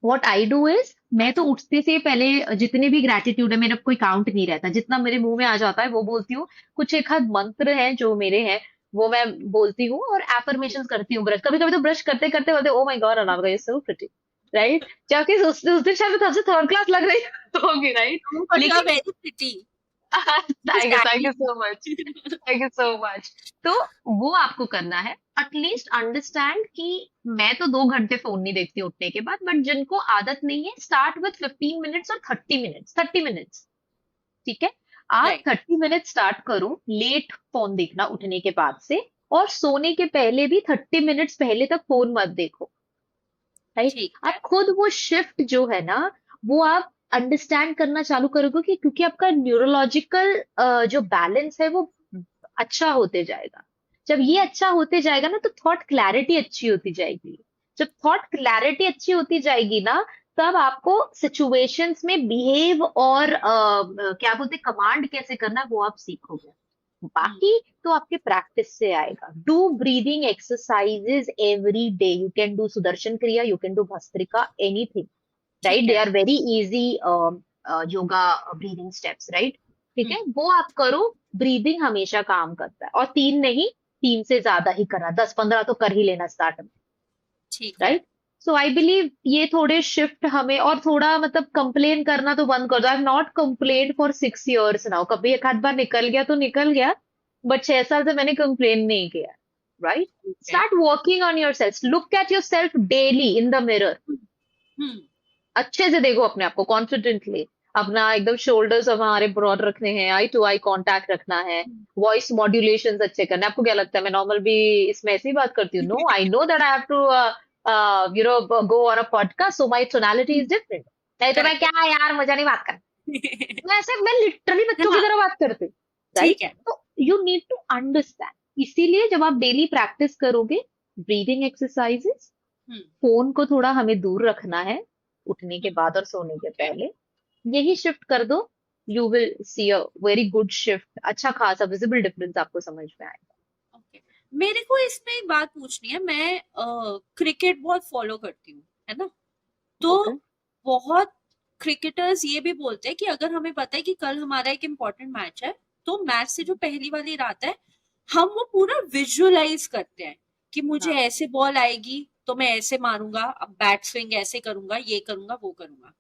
व्हाट आई डू इज, मैं तो उठते से पहले जितने भी ग्रेटिट्यूड है, मेरा कोई काउंट नहीं रहता, जितना मेरे मुंह में आ जाता है वो बोलती हूँ। कुछ एक आध मंत्र हैं जो मेरे हैं, वो मैं बोलती हूँ, और एफर्मेशन करती हूँ। ब्रश, कभी कभी तो ब्रश करते करते बोलते, ओ my God Anamika, you so pretty, right? जाके उस दिन शायद मैं थर्ड क्लास लग रही होगी, राइट? बट यू आर लेकिन very pretty. Thank you so much, thank you so much. तो वो आपको करना है, एटलीस्ट अंडरस्टैंड कि मैं तो 2 घंटे फोन नहीं देखती उठने के बाद, बट जिनको आदत नहीं है, स्टार्ट विथ 15 मिनट्स और 30 मिनट्स, 30 मिनट्स। ठीक है? आप राइट। 30 मिनट स्टार्ट करो लेट फोन देखना उठने के बाद से, और सोने के पहले भी 30 मिनट्स पहले तक फोन मत देखो, राइट? ठीक आप है। खुद वो शिफ्ट जो है ना, वो आप अंडरस्टैंड करना चालू करोगे, कि क्योंकि आपका न्यूरोलॉजिकल जो बैलेंस है वो अच्छा होते जाएगा। जब ये अच्छा होते जाएगा ना, तो थॉट क्लैरिटी अच्छी होती जाएगी। जब थॉट क्लैरिटी अच्छी होती जाएगी ना, तब आपको सिचुएशंस में बिहेव और क्या बोलते, कमांड कैसे करना है, वो आप सीखोगे। हम्म। बाकी तो आपके प्रैक्टिस से आएगा। Do breathing exercises every day, you can do Sudarshan Kriya, you can do bhastrika, anything, right? ठीक दे है। Are very easy yoga breathing steps, right? ठीक है, हम्म। वो आप करो। ब्रीदिंग हमेशा काम करता है, और 3 नहीं, 3 से ज्यादा ही करना, 10-15 तो कर ही लेना स्टार्ट में, ठीक है। राइट? सो आई बिलीव ये थोड़े शिफ्ट हमें, और थोड़ा मतलब कंप्लेन करना तो बंद कर दो। I have not complain for 6 years now, कभी एक आध बार निकल गया तो निकल गया, बट 6 साल से मैंने कंप्लेन नहीं किया, राइट? ठीक है। Start working on yourself, look at yourself daily in the mirror, hmm. Hmm. अच्छे से देखो अपने आप को कॉन्फिडेंटली। अपना एकदम शोल्डर्स हमारे ब्रॉड रखने हैं, आई टू आई कांटेक्ट रखना है, वॉइस मॉड्यूलेशंस अच्छे करना है। आपको क्या लगता है मैं नॉर्मल भी इसमें ऐसी बात करती हूँ? No, I know that I have to go on a podcast, so my tonality is different. नहीं तो मैं करेक्ट। क्या यार, मुझे नहीं बात कर, मैं लिटरली बच्चों की हाँ। तरह बात करती हूँ, राइट? ठीक है। तो यू नीड टू अंडरस्टैंड। इसीलिए जब आप डेली प्रैक्टिस करोगे, ब्रीदिंग एक्सरसाइजेस, हम्म। फोन को थोड़ा हमें दूर रखना है उठने के हम्म। बाद और सोने के ओके। पहले, यही शिफ्ट कर दो, you will see a very good shift, अच्छा खासा विजिबल डिफरेंस आपको समझ में आएगा। ओके। मेरे को इसमें एक बात पूछनी है। मैं क्रिकेट बहुत फॉलो करती हूँ, है ना? तो ओके। बहुत क्रिकेटर्स ये भी बोलते हैं कि अगर हमें पता है कि कल हमारा एक इम्पोर्टेंट मैच है, तो मैच से जो पहली वाली रात है, हम वो पूरा विजुअलाइज करते हैं कि मुझे हाँ। ऐसे बॉल आएगी तो मैं ऐसे मारूंगा, अब बैट स्विंग ऐसे करूंगा, ये करूंगा, वो करूंगा।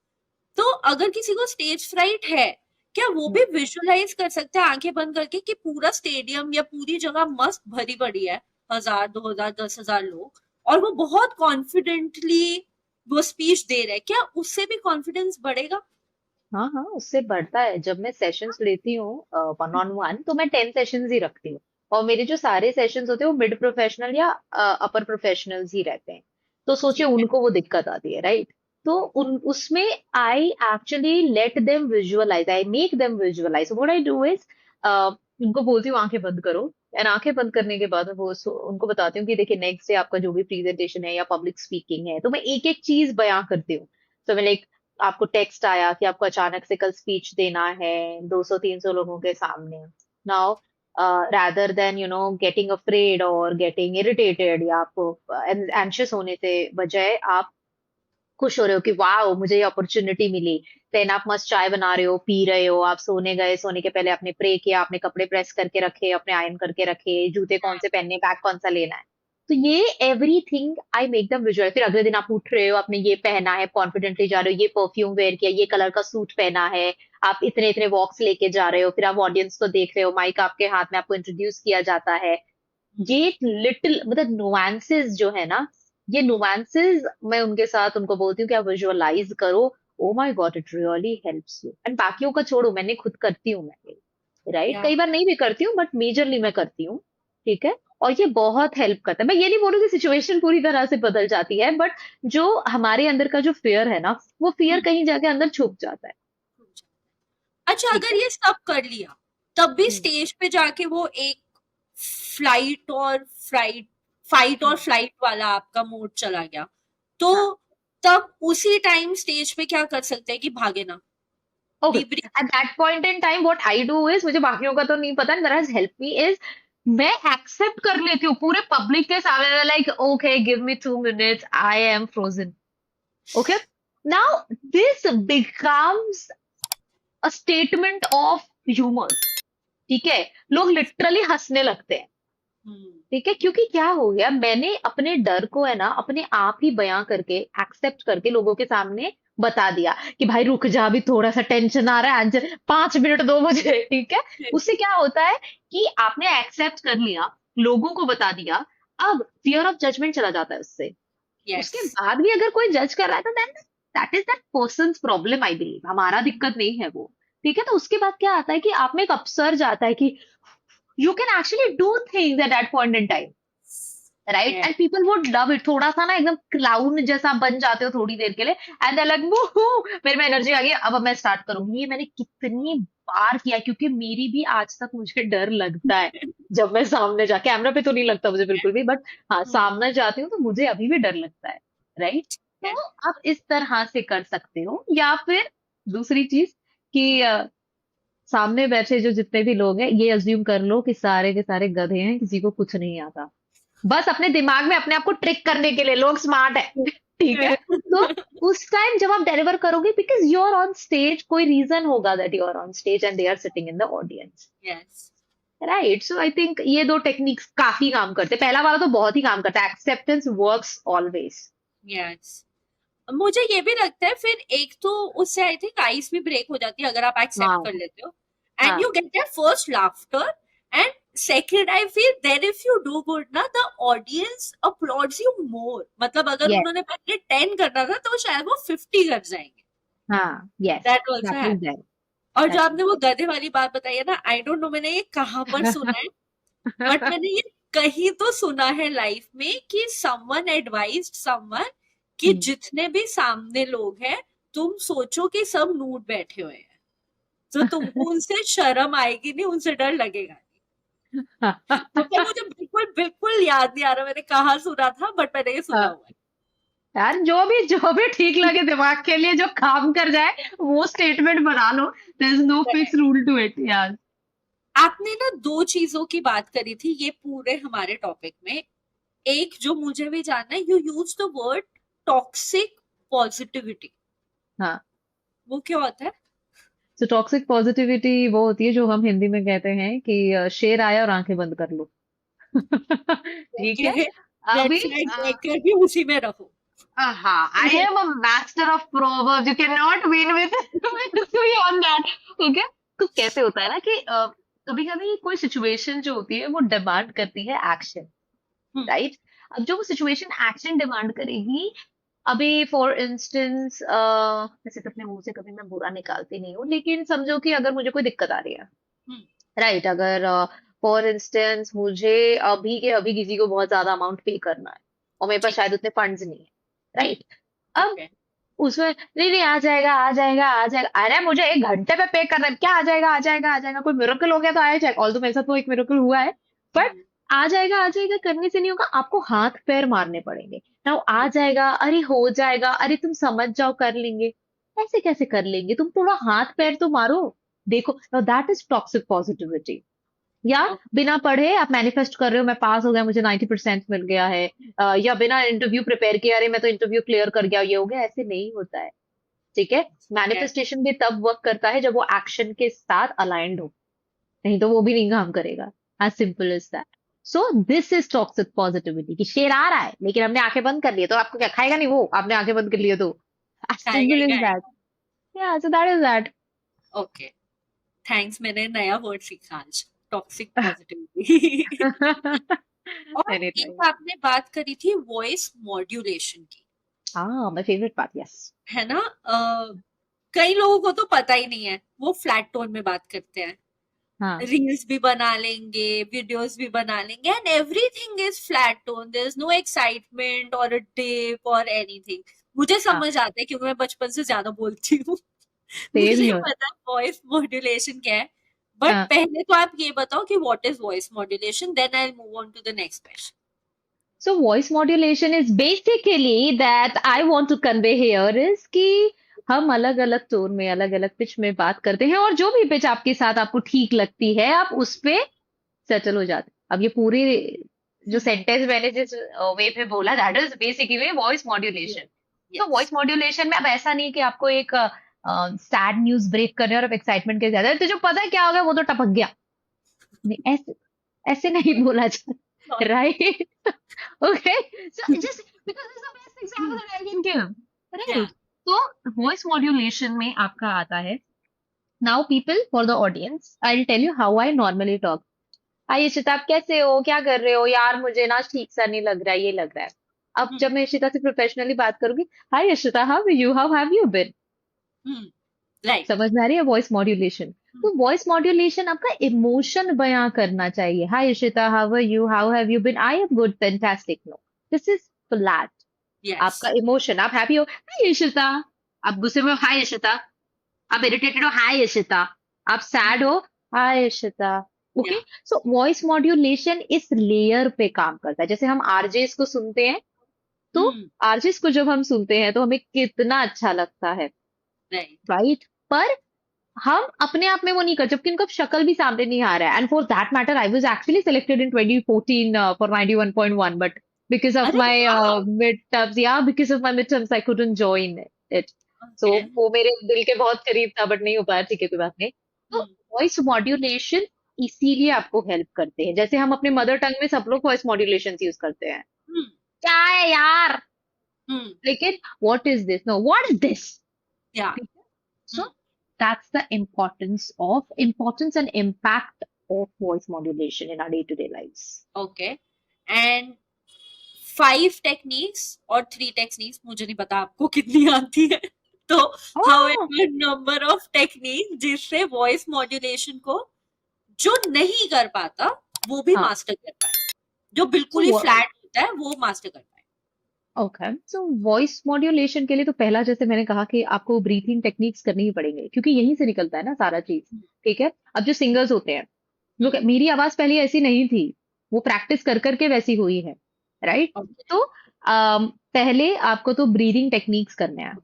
तो अगर किसी को स्टेज फ्राइट है, क्या वो भी हम्म। विजुअलाइज कर सकता है आंखें बंद करके कि पूरा स्टेडियम या पूरी जगह मस्त भरी पड़ी है, 1000, 2000, 10,000 लोग, और वो बहुत कॉन्फिडेंटली वो स्पीच दे रहे हैं, क्या उससे भी कॉन्फिडेंस बढ़ेगा? हाँ हाँ, उससे बढ़ता है। जब मैं सेशंस लेती हूँ वन ऑन वन, तो मैं 10 सेशंस ही रखती हूँ, और मेरे जो सारे सेशंस होते हैं वो मिड प्रोफेशनल या अपर प्रोफेशनल्स ही रहते हैं। तो सोचिए ठीक है। उनको वो दिक्कत आती है, राइट? तो उन उसमें I actually let them visualise, I make them visualise. What I do is, उनको बोलती हूँ आंखें बंद करो, एंड आंखें बंद करने के बाद वो उनको बताती हूँ कि देखिए नेक्स्ट डे आपका जो भी प्रेजेंटेशन है या पब्लिक स्पीकिंग है, तो मैं एक एक चीज बयां करती हूँ। तो मैं लाइक, आपको टेक्स्ट आया कि आपको अचानक से कल स्पीच देना है 200-300 लोगों के सामने, now rather than getting afraid और गेटिंग इरिटेटेड, या आपको एंशियस होने से बजाय आप खुश हो रहे हो कि वाह मुझे ये अपॉर्चुनिटी मिली, देन आप मस्त चाय बना रहे हो, पी रहे हो, आप सोने गए, सोने के पहले आपने प्रे किया, आपने कपड़े प्रेस करके रखे, अपने आयरन करके रखे, जूते कौन से पहनने, बैग कौन सा लेना है। तो ये everything I make them visual. फिर अगले दिन आप उठ रहे हो, आपने ये पहना है, कॉन्फिडेंटली जा रहे हो, ये परफ्यूम वेयर किया, ये कलर का सूट पहना है, आप इतने इतने वॉक्स लेके जा रहे हो, फिर आप ऑडियंस को देख रहे हो, माइक आपके हाथ में, आपको इंट्रोड्यूस किया जाता है। ये लिटिल मतलब नुआंसेस जो है ना, ये नुआंसेस मैं उनके साथ उनको बोलती हूँ कि आप विजुअलाइज करो। ओ my God, it really helps you. And बाकियों का छोड़ो, मैंने खुद करती हूँ मैं, राइट? या कई बार नहीं भी करती हूँ बट मेजरली मैं करती हूँ। ठीक है। और ये बहुत हेल्प करता है। मैं ये नहीं बोल रही कि सिचुएशन पूरी तरह से बदल जाती है, बट जो हमारे अंदर का जो फियर है ना, वो फियर कहीं जाके अंदर छुप जाता है। अच्छा, ठीक अगर है। ये सब कर लिया तब भी हम्म। स्टेज पे जाके वो एक फ्लाइट और फ्राइट फाइट और हम्म। फ्लाइट वाला आपका मोड चला गया, तो हाँ। तब उसी टाइम स्टेज पे क्या कर सकते हैं कि भागे ना, okay. Debris. Eight that point in time what I do is, मुझे बाकियों का तो नहीं पता, that has help me is, मैं एक्सेप्ट कर लेती हूँ पूरे पब्लिक के सामने, like okay give me 2 minutes, I am frozen. Okay. Now this becomes a statement of humour. ठीक है। लोग लिटरली हंसने लगते हैं। हम्म। ठीक है, क्योंकि क्या हो गया, मैंने अपने डर को है ना अपने आप ही बयां करके, एक्सेप्ट करके लोगों के सामने बता दिया कि भाई रुक जा, अभी थोड़ा सा टेंशन आ रहा है, आज 5 मिनट दो मुझे। ठीक है। उससे क्या होता है कि आपने एक्सेप्ट कर लिया, लोगों को बता दिया, अब फियर ऑफ जजमेंट चला जाता है उससे। यस। उसके बाद भी अगर कोई जज कर रहा है तो then that is that person's problem, I believe, हमारा दिक्कत नहीं है वो। ठीक है। तो उसके बाद क्या आता है कि आप में एक अपसर्ज आता है कि you can actually do things at that point in time, right? Yes. And people would love it. थोड़ा सा ना एकदम क्लाउन जैसा बन जाते हो थोड़ी देर के लिए, एंड दे लाइक मेरे में एनर्जी आ गई, अब मैं स्टार्ट करूंगी। ये मैंने कितनी बार किया, क्योंकि मेरी भी आज तक मुझे डर लगता है जब मैं सामने जा, कैमरा पे तो नहीं लगता मुझे बिल्कुल भी, बट हाँ सामने जाती हूँ तो मुझे अभी भी डर लगता है, राइट? तो आप इस तरह से कर सकते हो। या फिर दूसरी चीज कि सामने बैठे जो जितने भी लोग हैं, ये अज्यूम कर लो कि सारे के सारे गधे हैं, किसी को कुछ नहीं आता, बस अपने दिमाग में अपने आप को ट्रिक करने के लिए लोग स्मार्ट है। ठीक है। तो उस टाइम जब आप डिलीवर करोगे, because you are on stage, कोई रीजन होगा that you are on stage and they are sitting in the audience, yes. Right? So I think ये दो टेक्निक्स काफी काम करते हैं। पहला वाला तो बहुत ही काम करता है, एक्सेप्टेंस वर्क्स ऑलवेज। यस। मुझे ये भी लगता है, फिर एक तो उससे आई थिंक आइस भी ब्रेक हो जाती है अगर आप एक्सेप्ट हाँ। कर लेते हो, एंड हाँ। You get that first laughter, and second I feel then if you do good ना, the audience applauds you more. मतलब अगर यस। उन्होंने पहले 10 करना था तो शायद वो 50 कर जाएंगे। हाँ। यस। दैट आल्सो दैट है। Is that. और जो दैट आपने वो गधे वाली बात बताई है ना, आई डोंट नो मैंने ये कहाँ पर सुना है, बट मैंने ये कहीं तो सुना है लाइफ में कि समवन एडवाइज्ड समवन कि इज। जितने भी सामने लोग हैं, तुम सोचो कि सब नूड बैठे हुए हैं, तो तुमको उनसे शर्म आएगी नहीं, उनसे डर लगेगा नहीं। मतलब मुझे बिल्कुल बिल्कुल याद नहीं आ रहा मैंने कहाँ सुना था, बट मैंने ये सुना हुआ है। यार जो भी ठीक लगे दिमाग के लिए, जो काम कर जाए वो स्टेटमेंट बना लो। There is no fix rule to it यार। आपने ना दो चीजों की बात करी थी ये पूरे हमारे टॉपिक में, एक जो मुझे भी जानना है, you use the word toxic positivity, हाँ। वो क्या होता है? तो टॉक्सिक पॉजिटिविटी वो होती है जो हम हिंदी में कहते हैं कि शेर आया और आंखें बंद कर लो। ठीक है। ओके, रेड अभी फ्लैग देखकर भी उसी में रहो। हाँ, आई am a master of proverbs, you can not win with me on that. Okay. तो कैसे होता है ना कि कभी कभी कोई सिचुएशन जो होती है वो डिमांड करती है एक्शन, हम्म। राइट? अब जो वो सिचुएशन एक्शन डिमांड करेगी, अभी फॉर इंस्टेंस, वैसे तो अपने मुंह से कभी मैं बुरा निकालती नहीं हूँ, लेकिन समझो कि अगर मुझे कोई दिक्कत आ रही है, हम्म। राइट? अगर फॉर इंस्टेंस मुझे अभी के अभी किसी को बहुत ज्यादा अमाउंट पे करना है और मेरे पास ठीक। शायद उतने फंड्स नहीं है, राइट? अब ओके। उसमें नहीं नहीं, आ जाएगा आ जाएगा आ जाएगा, अरे मुझे 1 घंटे पे पे करना है, क्या आ जाएगा आ जाएगा आ जाएगा, कोई मिरेकल हो गया तो आया जाएगा। ऑल तो मेरे साथ वो एक मिरेकल हुआ है, बट आ जाएगा करने से नहीं होगा, आपको हाथ पैर मारने पड़ेंगे ना। आ जाएगा, अरे हो जाएगा, अरे तुम समझ जाओ कर लेंगे, ऐसे कैसे कर लेंगे, तुम थोड़ा हाथ पैर तो मारो। देखो, now that is toxic positivity. या बिना पढ़े आप मैनिफेस्ट कर रहे हो, मैं पास हो गया, मुझे 90% मिल गया है, या बिना इंटरव्यू प्रिपेयर किया, अरे मैं तो इंटरव्यू क्लियर कर गया, ये हो गया, ऐसे नहीं होता है। ठीक है? ठीक है। मैनिफेस्टेशन भी तब वर्क करता है जब वो एक्शन के साथ अलाइंड हो, नहीं तो वो भी नहीं काम करेगा। As simple as that. So this is toxic positivity कि शेर आ रहा है लेकिन हमने आंखें बंद कर लिए तो आपको क्या खाएगा, नहीं वो आपने आंखें बंद कर लिए तो। एज खाएगा ही सिंपल एज दैट। खाएगा। या so that is that. Okay, thanks, मैंने नया वर्ड सीखा आज, टॉक्सिक पॉजिटिविटी। और एनी एक टाइम। आपने बात करी थी वॉइस मॉड्यूलेशन की, हाँ, माय फेवरेट पार्ट, यस। है ना? कई लोगों को तो पता ही नहीं है, वो फ्लैट टोन में बात करते हैं, हाँ रील्स भी बना लेंगे, वीडियोस भी बना लेंगे, and everything is flat tone, there is no excitement और अ डिप और एनीथिंग। मुझे हाँ, समझ आता है क्योंकि मैं बचपन से ज्यादा बोलती हूँ। सेम मुझे हियर। पता वॉइस मॉड्यूलेशन क्या है, बट पहले तो आप ये बताओ कि what is voice modulation, then I move on to the next question. So voice modulation is basically that I want to convey here is कि हम अलग अलग टोन में अलग अलग पिच में बात करते हैं और जो भी पिच आपके साथ आपको ठीक लगती है आप उस पे सेटल हो जाते हैं। अब ये पूरी जो सेंटेंस मैंने जिस वे पे बोला that is basically voice modulation. तो यस। वॉइस मॉड्यूलेशन में अब ऐसा नहीं कि आपको एक सैड न्यूज ब्रेक करने और आप एक्साइटमेंट के ज्यादा तो जो पता है क्या हो गया वो तो टपक गया, नहीं ऐसे ऐसे नहीं बोला जाता, sorry. Right? Okay, so just because it's the best example that I can give, या। right? तो voice modulation में आपका आता है, now people for the audience, I'll tell you how I normally talk. हाय इशिता, आप कैसे हो, क्या कर रहे हो यार, मुझे ना ठीक सा नहीं लग रहा है, ये लग रहा है। अब जब मैं इशिता से प्रोफेशनली बात करूंगी, hi Ishita, how have you been? Right. समझ में आ रही है वॉइस मॉड्यूलेशन? तो वॉइस मॉड्यूलेशन आपका इमोशन बयां करना चाहिए। Hi Ishita, how have you been? I am good, fantastic. No, this is flat. Yes. आपका इमोशन, आप हैप्पी हो, हाय इशिता। आप गुस्से में हो, हाय इशिता। आप इरिटेटेड हो, हाय इशिता। आप सैड हो, हाय इशिता। ओके। या। सो वॉइस मॉड्यूलेशन इस लेयर पे काम करता है। जैसे हम आरजेस को सुनते हैं, तो आरजेस को जब हम सुनते हैं तो हमें कितना अच्छा लगता है, राइट। राइट? पर हम अपने आप में वो नहीं कर, जबकि उनका शक्ल भी सामने नहीं आ रहा है। And for that matter I was actually selected in 2014 for 91.1, but because of अरे माय वाह। मिड टर्म्स, या because of my mid terms I couldn't join it. So okay. वो मेरे दिल के बहुत करीब था बट नहीं हो पाया, ठीक है कोई बात नहीं। तो वॉइस मॉड्यूलेशन इसीलिए आपको हेल्प करते हैं। जैसे हम अपने मदर टंग में सब लोग वॉइस मॉड्यूलेशन यूज करते हैं, क्या है यार, लेकिन what is this, know what is this. या। So that's the importance and impact of voice modulation in our day-to-day lives. Okay, and 5 techniques और 3 टेक्निक्स, मुझे नहीं पता आपको कितनी आती है, तो Oh, however number of technique जिससे वॉइस मॉड्यूलेशन को जो नहीं कर पाता वो भी हाँ. मास्टर कर पाए, जो So बिल्कुल ही what? फ्लैट होता है वो मास्टर कर पाए। Okay. So voice modulation के लिए तो पहला, जैसे मैंने कहा कि आपको ब्रीथिंग टेक्निक्स करनी ही पड़ेंगे क्योंकि यहीं से निकलता है ना सारा चीज। ठीक है। अब जो सिंगर्स होते हैं, मेरी आवाज पहले ऐसी नहीं थी, वो प्रैक्टिस कर करके वैसी हुई है, राइट? तो पहले आपको तो ब्रीदिंग टेक्निक्स करने हैं।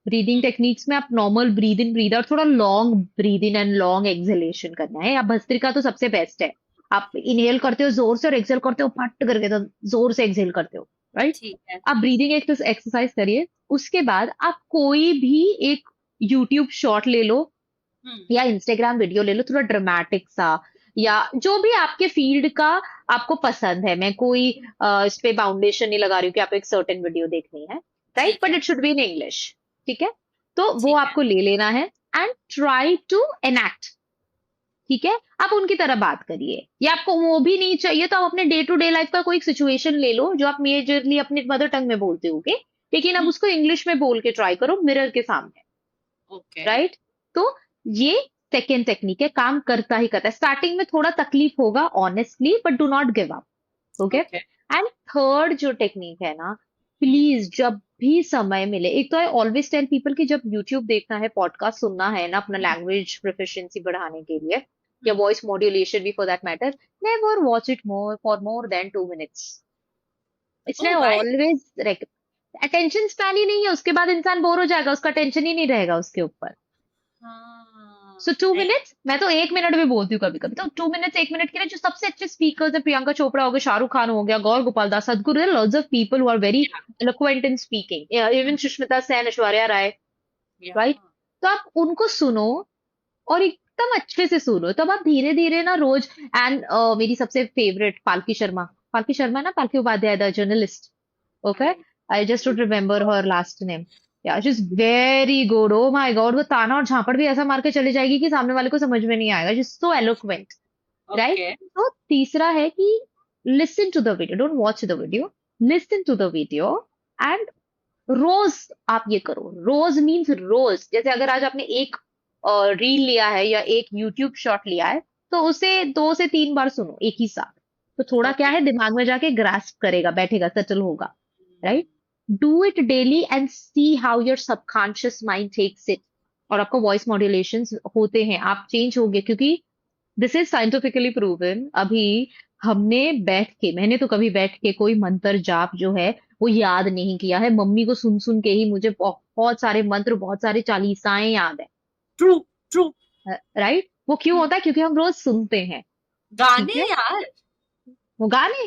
ब्रीदिंग टेक्निक्स में आप normal breathe in breathe out, थोड़ा long breath in and long exhalation करना है। या भस्त्रिका तो सबसे बेस्ट है। आप इनहेल करते हो जोर से और एक्सहेल करते हो फट करके, तो जोर से एक्सहेल करते हो, राइट? ठीक है। आप ब्रीदिंग एक्सरसाइज करिए। उसके बाद आप कोई भी एक यूट्यूब शॉर्ट ले लो या इंस्टाग्राम वीडियो ले लो, थोड़ा ड्रामेटिक सा, या जो भी आपके फील्ड का आपको पसंद है। मैं कोई इस पे बाउंडेशन नहीं लगा रही हूँ कि आपको एक सर्टेन वीडियो देखनी है, राइट? ठीक बट है। It should be in English, ठीक है? तो वो ठीक है। आपको ले लेना है एंड ट्राई टू एनैक्ट, ठीक है? आप उनकी तरह बात करिए। या आपको वो भी नहीं चाहिए तो आप अपने डे टू डे लाइफ का कोई सिचुएशन ले लो जो आप मेजरली अपने मदर टंग में बोलते होगे, लेकिन अब उसको इंग्लिश में बोल के ट्राई करो मिरर के सामने, ओके। राइट? तो ये सेकेंड टेक्निक है, काम करता ही करता है। स्टार्टिंग में थोड़ा तकलीफ होगा honestly, but do not give up, okay? Okay. And third जो टेक्निक है ना, प्लीज जब भी समय मिले, एक तो आई ऑलवेज टेल पीपल कि जब यूट्यूब देखना है, पॉडकास्ट सुनना है ना अपना लैंग्वेज प्रोफिशिएंसी बढ़ाने के लिए, या वॉइस मॉड्यूलेशन भी for that matter, never watch it more for more than 2 minutes। इसमें ओह वाई। ऑलवेज अटेंशन स्पैन ही नहीं है, उसके बाद इंसान बोर हो जाएगा, उसका टेंशन ही नहीं रहेगा उसके ऊपर। सो हाँ। 2 minutes, मैं तो 1 मिनट भी बोलती हूँ कभी कभी। तो 2 minutes, 1 मिनट के लिए जो सबसे अच्छे स्पीकर्स है, प्रियंका चोपड़ा हो गया, शाहरुख खान हो गया, गौर Gopal Das, Sadhguru, lots of people who are very eloquent in speaking, even Sushmita Sen, Aishwarya Rai, या राइट? तो आप उनको सुनो और एकदम अच्छे से सुनो, तब आप धीरे धीरे ना रोज। एंड मेरी सबसे फेवरेट पालकी शर्मा ना, Palki Upadhyay, the journalist. Okay, right I just don't remember her last name. Yeah she is very good, oh my god, वो ताना और झापड़ भी ऐसा मार के चली जाएगी कि सामने वाले को समझ में नहीं आएगा, she is so eloquent. Right? Okay तो तीसरा है कि listen to the video, don't watch the video, listen to the video. And रोज आप ये करो, रोज मीन्स रोज। जैसे अगर आज आपने एक रील लिया है या एक यूट्यूब शॉर्ट लिया है, तो उसे 2 से 3 बार सुनो एक ही साथ। तो थोड़ा क्या ओके है, दिमाग में जाके ग्रास्प करेगा, बैठेगा, सेटल होगा। Right? Do it daily and see how your subconscious mind takes it. और आपका वॉइस मॉड्यूलेशन होते हैं, आप चेंज होगे, क्योंकि दिस इज साइंटिफिकली प्रूवन। अभी हमने बैठ के, मैंने तो कभी बैठ के कोई मंत्र जाप जो है वो याद नहीं किया है। मम्मी को सुन सुन के ही मुझे बहुत सारे मंत्र, बहुत सारे चालीसाएं याद ट्रू ट्रू है। राइट? वो क्यों होता है? क्योंकि हम रोज सुनते हैं। ठीक गाने है? यार वो गाने,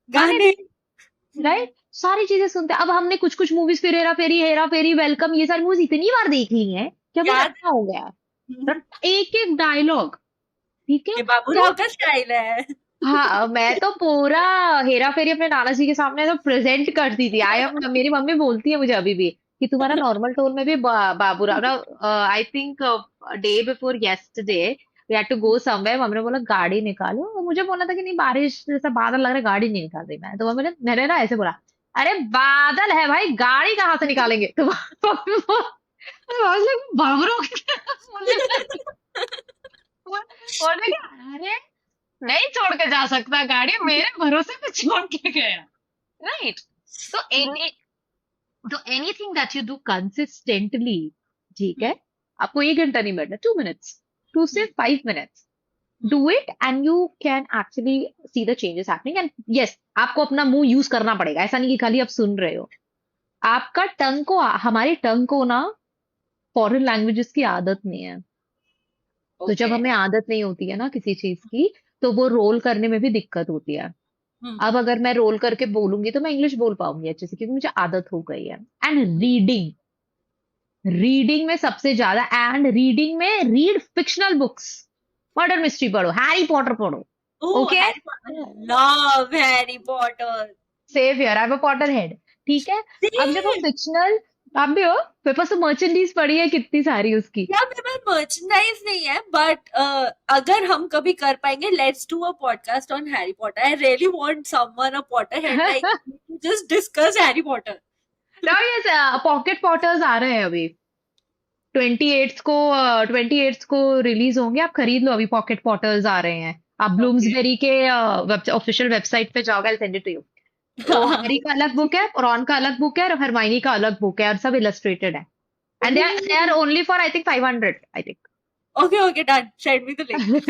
गाने गाने भी। राइट? सारी चीजें सुनते हैं। अब हमने कुछ कुछ मूवीज, फिर हेरा फेरी, वेलकम, ये सारी मूवीज इतनी बार देख ली हैं कि हमें याद रट्टा हो गया है। एक एक डायलॉग। ठीक है? ये बाबू तो राव का स्टाइल है हाँ, मैं तो पूरा हेरा फेरी अपने नाना जी के सामने तो प्रेजेंट करती थी। आई एम, मेरी मम्मी बोलती है मुझे अभी भी कि तुम्हारा नॉर्मल टोन में भी बाबूराव ना। I think day before yesterday we had to go somewhere, mummy ने बोला गाड़ी निकालो, और मुझे बोला था कि नहीं बारिश जैसा बादल लग रहा है, गाड़ी नहीं निकाल रही मैं। तो मैंने ना ऐसे बोला, अरे बादल है भाई, गाड़ी कहाँ से निकालेंगे? तो बाबूराव बोले कि अरे नहीं छोड़ के जा सकता गाड़ी, मेरे भरोसे पे छोड़ के गया। राइट? तो एनी तो anything that you do consistently, ठीक है, आपको 1 घंटा नहीं बैठना, 2 मिनट्स, 2 से 5 minutes, do it and you can actually see the changes happening. And yes, आपको अपना मुंह यूज करना पड़ेगा, ऐसा नहीं कि खाली आप सुन रहे हो। आपका टंग को, हमारी टंग को ना फॉरेन लैंग्वेजेस की आदत नहीं है। तो जब ओके हमें आदत नहीं होती है ना किसी चीज की, तो वो रोल करने में भी दिक्कत होती है। अब अगर मैं रोल करके बोलूंगी तो मैं इंग्लिश बोल पाऊंगी अच्छे से, क्योंकि मुझे आदत हो गई है। एंड रीडिंग, रीडिंग में सबसे ज्यादा, एंड रीडिंग में read fictional books, murder mystery पढ़ो, हैरी पॉटर पढ़ो। Oh okay? Harry Potter love Harry Potter save here, I am a Potter head. ठीक है? अब जब हम सेम फिक्शनल, आप भी हो, मेरे पास तो मर्चेंडीज पड़ी है कितनी सारी उसकी। यार मेरे पास मर्चेंडाइज नहीं है बट अगर हम कभी कर पाएंगे let's do a podcast on Harry Potter I really want someone a Potter head like just discuss Harry Potter ये पॉकेट पॉटर्स आ रहे हैं अभी, 28th को रिलीज होंगे, आप खरीद लो अभी, पॉकेट पॉटर्स आ रहे हैं। आप ओके ब्लूम्सबेरी के ऑफिशियल वेबसाइट पे जाओगे, I send it to you. तो हैरी का अलग बुक है, रॉन का अलग बुक है, और हरमाइनी का अलग बुक है, और सब इलस्ट्रेटेड है। And they are only for I think 500, I think. Okay okay done send me the link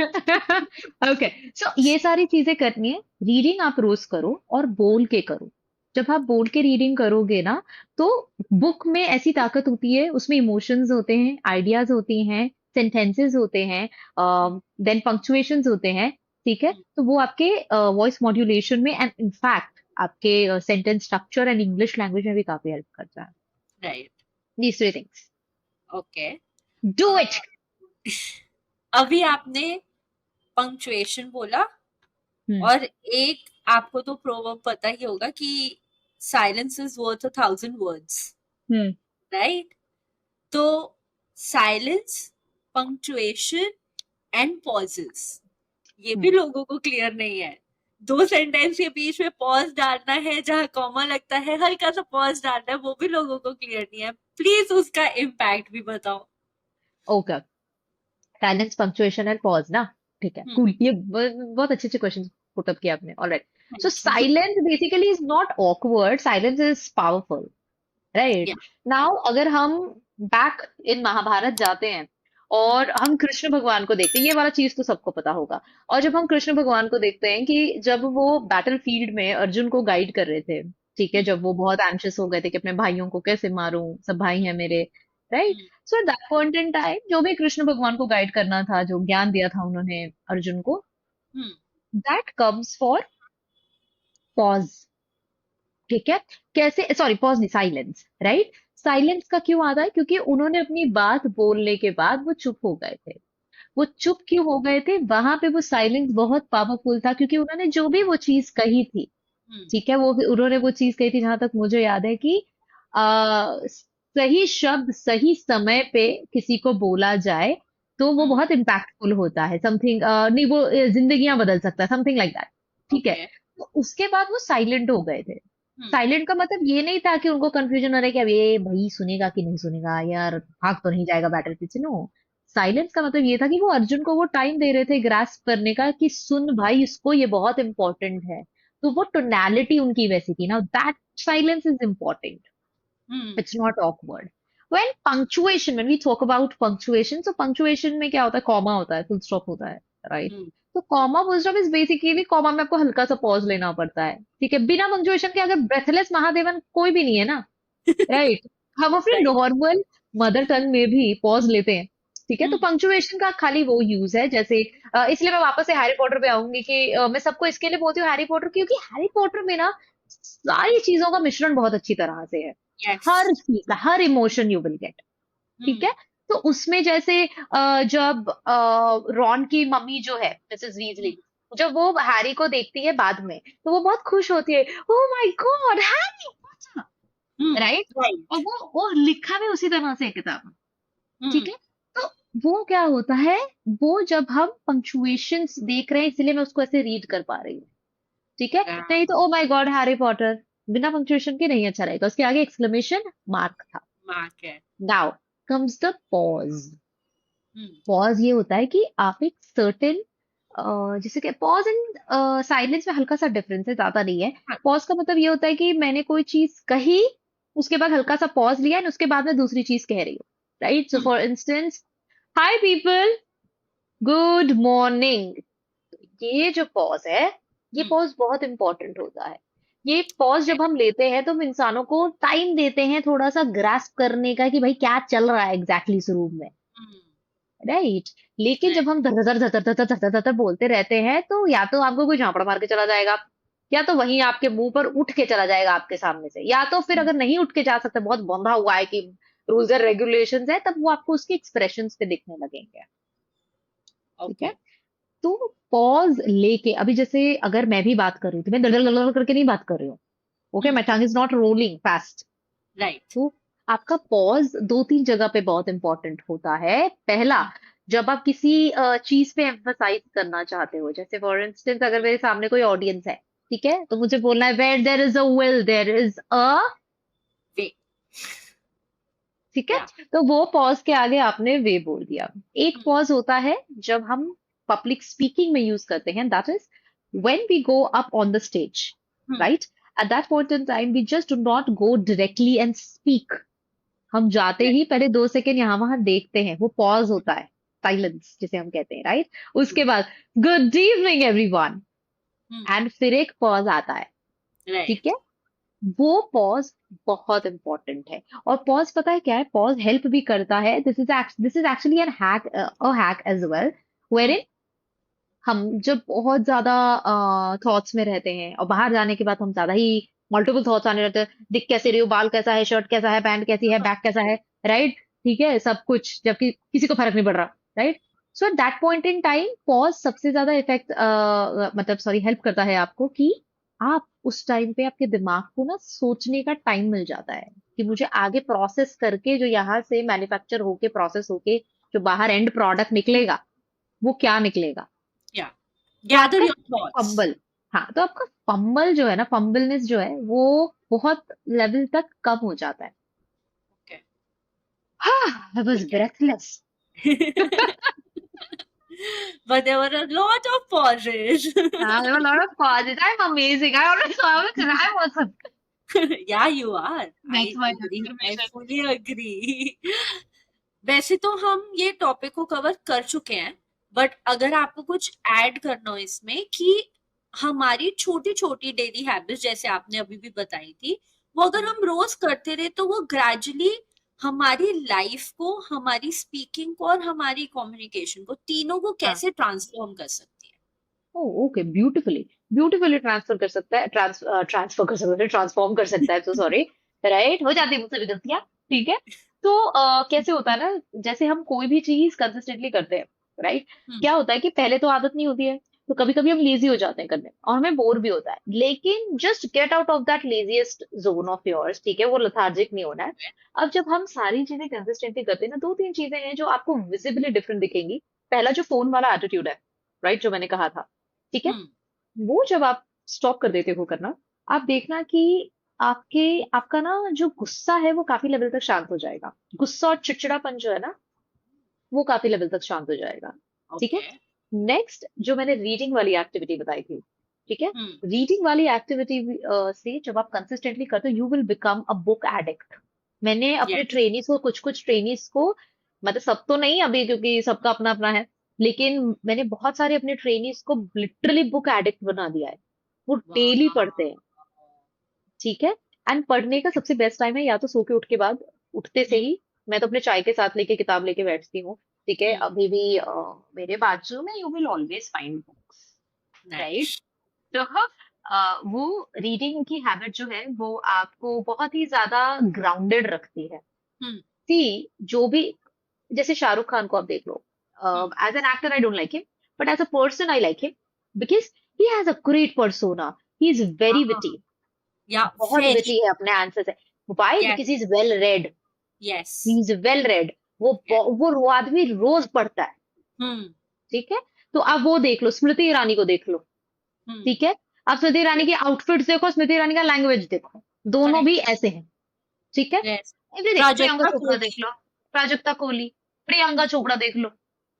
okay, so ये सारी चीजें करनी है। रीडिंग आप रोज करो और बोल के करो। जब आप बोल के रीडिंग करोगे ना, तो बुक में ऐसी ताकत होती है, उसमें इमोशंस होते हैं, आइडियाज होती हैं, सेंटेंसेस होते हैं, देन पंक्चुएशंस होते हैं। ठीक है? तो वो आपके वॉइस मॉड्यूलेशन में एंड इनफैक्ट आपके sentence structure and English language में भी काफी हेल्प करता है। Right these three things, okay do it. अभी आपने पंक्चुएशन बोला हम्म। और एक आपको तो प्रोवर्ब पता ही होगा कि silence is worth 1,000 words hmm. Right तो साइलेंस पंक्चुएशन एंड पॉजेस ये भी हम्म। लोगों को क्लियर नहीं है दो सेंटेंस के बीच में पॉज डालना है जहां कॉमा लगता है हल्का सा पॉज डालना है वो भी लोगों को क्लियर नहीं है प्लीज उसका इम्पैक्ट भी बताओ okay, silence, punctuation and pause ना। ठीक है, हम्म कूल, ये बहुत अच्छे अच्छे क्वेश्चन पुट अप किया आपने। Alright, so thank you silence basically is not awkward, silence is powerful. Right? या नाउ अगर हम बैक इन महाभारत जाते हैं और हम कृष्ण भगवान को देखते हैं, ये वाला चीज तो सबको पता होगा। और जब हम कृष्ण भगवान को देखते हैं कि जब वो बैटल फील्ड में अर्जुन को गाइड कर रहे थे, ठीक है, जब वो बहुत एंशियस हो गए थे कि अपने भाइयों को कैसे मारूं, सब भाई हैं मेरे। Right? So eight that point in time जो भी कृष्ण भगवान को गाइड करना था, जो ज्ञान दिया था उन्होंने अर्जुन को, दैट कम्स फॉर पॉज। ठीक है? कैसे? सॉरी, पॉज नहीं, साइलेंस। राइट? साइलेंस का क्यों आता है? क्योंकि उन्होंने अपनी बात बोलने के बाद वो चुप हो गए थे। वो चुप क्यों हो गए थे? वहां पे वो साइलेंस बहुत पावरफुल था, क्योंकि उन्होंने जो भी वो चीज कही थी, हम्म। ठीक है, वो उन्होंने वो चीज कही थी, जहां तक मुझे याद है कि सही शब्द सही समय पे किसी को बोला जाए तो वो हम्म। बहुत इम्पैक्टफुल होता है। समथिंग नहीं, वो जिंदगियां बदल सकता है, समथिंग लाइक दैट। ठीक है। ओके। तो उसके बाद वो साइलेंट हो गए थे। हम्म। साइलेंट का मतलब ये नहीं था कि उनको कंफ्यूजन हो रहा है कि अब ये भाई सुनेगा कि नहीं सुनेगा, यार भाग तो नहीं जाएगा बैटल पीछे। नो, साइलेंस का मतलब ये था कि वो अर्जुन को वो टाइम दे रहे थे ग्रास्प करने का, कि सुन भाई, इसको ये बहुत इंपॉर्टेंट है। तो वो टोनैलिटी उनकी वैसी थी ना, that silence is important. Hmm. It's not awkward. when punctuation when we talk about punctuation, so punctuation में क्या होता है? कॉमा होता है, फुल स्टॉप होता है, राइट? हम्म। तो comma full stop is basically, comma में आपको हल्का सा पॉज लेना पड़ता है, ठीक है। बिना पंक्चुएशन के अगर ब्रेथलेस महादेवन कोई भी नहीं है ना, राइट, हम अपने राइट। नॉर्मल मदर टंग में भी पॉज लेते हैं, ठीक है। तो हम्म। पंक्चुएशन का खाली वो यूज है, जैसे इसलिए मैं वापस से हैरी पॉटर पे आऊंगी कि मैं सबको इसके लिए बोलती हूँ हैरी पॉटर, क्योंकि हैरी पॉटर में ना सारी चीजों का मिश्रण बहुत अच्छी तरह से है। यस। हर चीज का हर इमोशन यू विल गेट, ठीक हम्म। है। तो उसमें जैसे जब रॉन की मम्मी जो है मिसेस वीजली, जब वो हैरी को देखती है बाद में, तो वो बहुत खुश होती है, oh my God Harry, hmm. Right. और राइट। वो लिखा भी उसी तरह से है किताब में, ठीक हम्म। है। तो वो क्या होता है, वो जब हम पंक्चुएशंस देख रहे हैं, इसलिए मैं उसको ऐसे रीड कर पा रही हूँ, ठीक है। नहीं तो ओ माय गॉड हैरी पॉटर बिना पंक्चुएशन के नहीं अच्छा रहेगा, उसके आगे एक्सक्लेमेशन मार्क था। मार्क है। Now comes the pause. Hmm. Pause ये होता है कि आप एक सर्टेन, जैसे कि पॉज एंड साइलेंस में हल्का सा डिफरेंस है, ज्यादा नहीं है। हाँ। पॉज का मतलब ये होता है कि मैंने कोई चीज कही, उसके बाद हल्का सा पॉज लिया और उसके बाद मैं दूसरी चीज कह रही हूँ, right. So hmm. For instance, hi people, good morning. ये जो पॉज है, ये हम्म। पॉज बहुत इंपॉर्टेंट होता है। ये पॉज जब हम लेते हैं तो हम इंसानों को टाइम देते हैं थोड़ा सा ग्रास्प करने का, कि भाई क्या चल रहा है एग्जैक्टली इस रूम में, हम्म। राइट। लेकिन राइट। जब हम धर धर धर धर धर धर धर धर बोलते रहते हैं, तो या तो आपको कोई झापड़ मार के चला जाएगा, या तो वहीं आपके मुंह पर उठ के चला जाएगा आपके सामने से, या तो फिर अगर नहीं उठ के जा सकते, बहुत बंधा हुआ है कि रूल्स एंड रेगुलेशंस है, तब वो आपको उसके एक्सप्रेशंस पे दिखने लगेंगे, ठीक ओके। है। तो पॉज लेके, अभी जैसे अगर मैं भी बात कर रही हूँ तो मैं दल दल करके नहीं बात कर रही हूँ, okay, my hmm. Tongue is not rolling fast. Right. तो आपका पॉज दो तीन जगह पे बहुत इंपॉर्टेंट होता है। पहला, जब आप किसी चीज पे एम्फसाइज करना चाहते हो, जैसे फॉर इंस्टेंस अगर मेरे सामने कोई ऑडियंस है, ठीक है, तो मुझे बोलना है where there is a will there is a, way. ठीक है। या। तो वो पॉज के आगे आपने वे बोल दिया। एक हम्म। पॉज होता है जब हम पब्लिक स्पीकिंग में यूज करते हैं, that is when we go up on the stage, hmm. Right. At that point in time we just do not go directly and speak. हम जाते राइट। ही पहले 2 सेकंड यहाँ वहां देखते हैं, वो पॉज होता है, साइलेंस जिसे हम कहते हैं, राइट। उसके बाद good evening everyone, hmm. And फिर एक पॉज आता है, ठीक है। राइट। वो पॉज बहुत इंपॉर्टेंट है। और पॉज पता है क्या है, पॉज हेल्प भी करता है, this is actually an hack, a hack as well, hmm. Where हम जब बहुत ज्यादा थॉट्स में रहते हैं और बाहर जाने के बाद हम ज्यादा ही मल्टीपल थॉट्स आने रहते हैं, दिख कैसे रही हो, बाल कैसा है, शर्ट कैसा है, पैंट कैसी है, बैग कैसा है, राइट, ठीक है, सब कुछ, जबकि किसी को फर्क नहीं पड़ रहा, right. So eight that point in time pause सबसे ज्यादा इफेक्ट, मतलब सॉरी, हेल्प करता है आपको, कि आप उस टाइम पे आपके दिमाग को ना सोचने का टाइम मिल जाता है, कि मुझे आगे प्रोसेस करके, जो यहाँ से मैन्युफैक्चर होके प्रोसेस होके जो बाहर एंड प्रोडक्ट निकलेगा, वो क्या निकलेगा। या। तो गैदर आपका योर थॉट्स। फंबल, हाँ, तो आपका फंबल जो है ना, फंबलनेस जो है, वो बहुत लेवल तक कम हो जाता है। ओके। हाँ, आई वाज ठीक है। Breathless. But there were a lot of pauses. हाँ, there were a lot of pauses. I'm amazing. I always saw it. I'm awesome. Yeah, you are. That's I my agree. I confirmation. fully agree. वैसे तो हम ये टॉपिक को कवर कर चुके हैं, बट अगर आपको कुछ ऐड करना हो इसमें, कि हमारी छोटी छोटी डेली हैबिट्स जैसे आपने अभी भी बताई थी, वो अगर हम रोज करते रहे तो वो ग्रेजुअली हमारी लाइफ को, हमारी स्पीकिंग को और हमारी कम्युनिकेशन को, तीनों को हाँ, कैसे ट्रांसफॉर्म कर सकती है। ओके, ब्यूटीफुली, ब्यूटीफुली ट्रांसफर कर सकता है, ट्रांसफर कर सकता है, ट्रांसफॉर्म कर सकता है, तो सॉरी, राइट, हो जाती है मुझसे भी गलतियां। ठीक है। तो कैसे होता है ना, जैसे हम कोई भी चीज कंसिस्टेंटली करते हैं, राइट? हम्म क्या होता है कि पहले तो आदत नहीं होती है, तो कभी कभी हम लेजी हो जाते हैं करने में, और हमें बोर भी होता है, लेकिन just get out of that laziest zone of yours, ठीक है? वो लेथार्जिक नहीं होना है। अब जब हम सारी चीजें कंसिस्टेंटली करते हैं ना, दो तीन चीजें हैं जो आपको विजिबली डिफरेंट दिखेंगी। पहला, जो फोन वाला एटीट्यूड है, राइट, जो मैंने कहा था, ठीक है? हम्म वो जब आप स्टॉप कर देते हो करना, आप देखना कि आपके आपका ना जो गुस्सा है वो काफी लेवल तक शांत हो जाएगा। गुस्सा और चिड़चिड़ापन जो है ना, वो काफी लेवल तक शांत हो जाएगा। ठीक है। ओके नेक्स्ट, जो मैंने रीडिंग वाली एक्टिविटी बताई थी, ठीक है? हम्म रीडिंग वाली एक्टिविटी से जब आप कंसिस्टेंटली करते हो, you will become a book addict. मैंने अपने यस ट्रेनीज को, कुछ कुछ ट्रेनीज को, मतलब सब तो नहीं अभी क्योंकि सबका अपना अपना है, लेकिन मैंने बहुत सारे अपने ट्रेनीज को लिटरली बुक एडिक्ट बना दिया है। वो डेली वाह पढ़ते हैं, ठीक है? एंड पढ़ने का सबसे बेस्ट टाइम है या तो सो के उठ के बाद, उठते से हम्म ही। मैं तो अपने चाय के साथ लेके किताब लेके बैठती हूँ, ठीक है? हम्म अभी भी मेरे बाजू में you will always find books, right? Nice तो वो रीडिंग की हैबिट जो है वो आपको बहुत ही ज्यादा ग्राउंडेड रखती है। हम्म सी, जो भी, जैसे शाहरुख खान को आप देख लो, hmm as an actor I don't like him, but as a person I like him, because he has a great persona. He is very हाँ विटी, या बहुत वेरी विटी है अपने आंसर से। Why? Yes because he is well read. Yes he is well read. वो आदमी रोज पढ़ता है, हम्म ठीक है? तो आप वो देख लो, स्मृति ईरानी को देख लो, हम्म ठीक है? आप स्मृति ईरानी की आउटफिट्स देखो, स्मृति ईरानी का लैंग्वेज देखो, दोनों करेक्ट भी ऐसे हैं, ठीक है? यस एवरीथिंग, प्रियंका प्राजक्ता चोपड़ा कोहली देख लो, प्राजक्ता कोहली, प्रियंका चोपड़ा देख लो,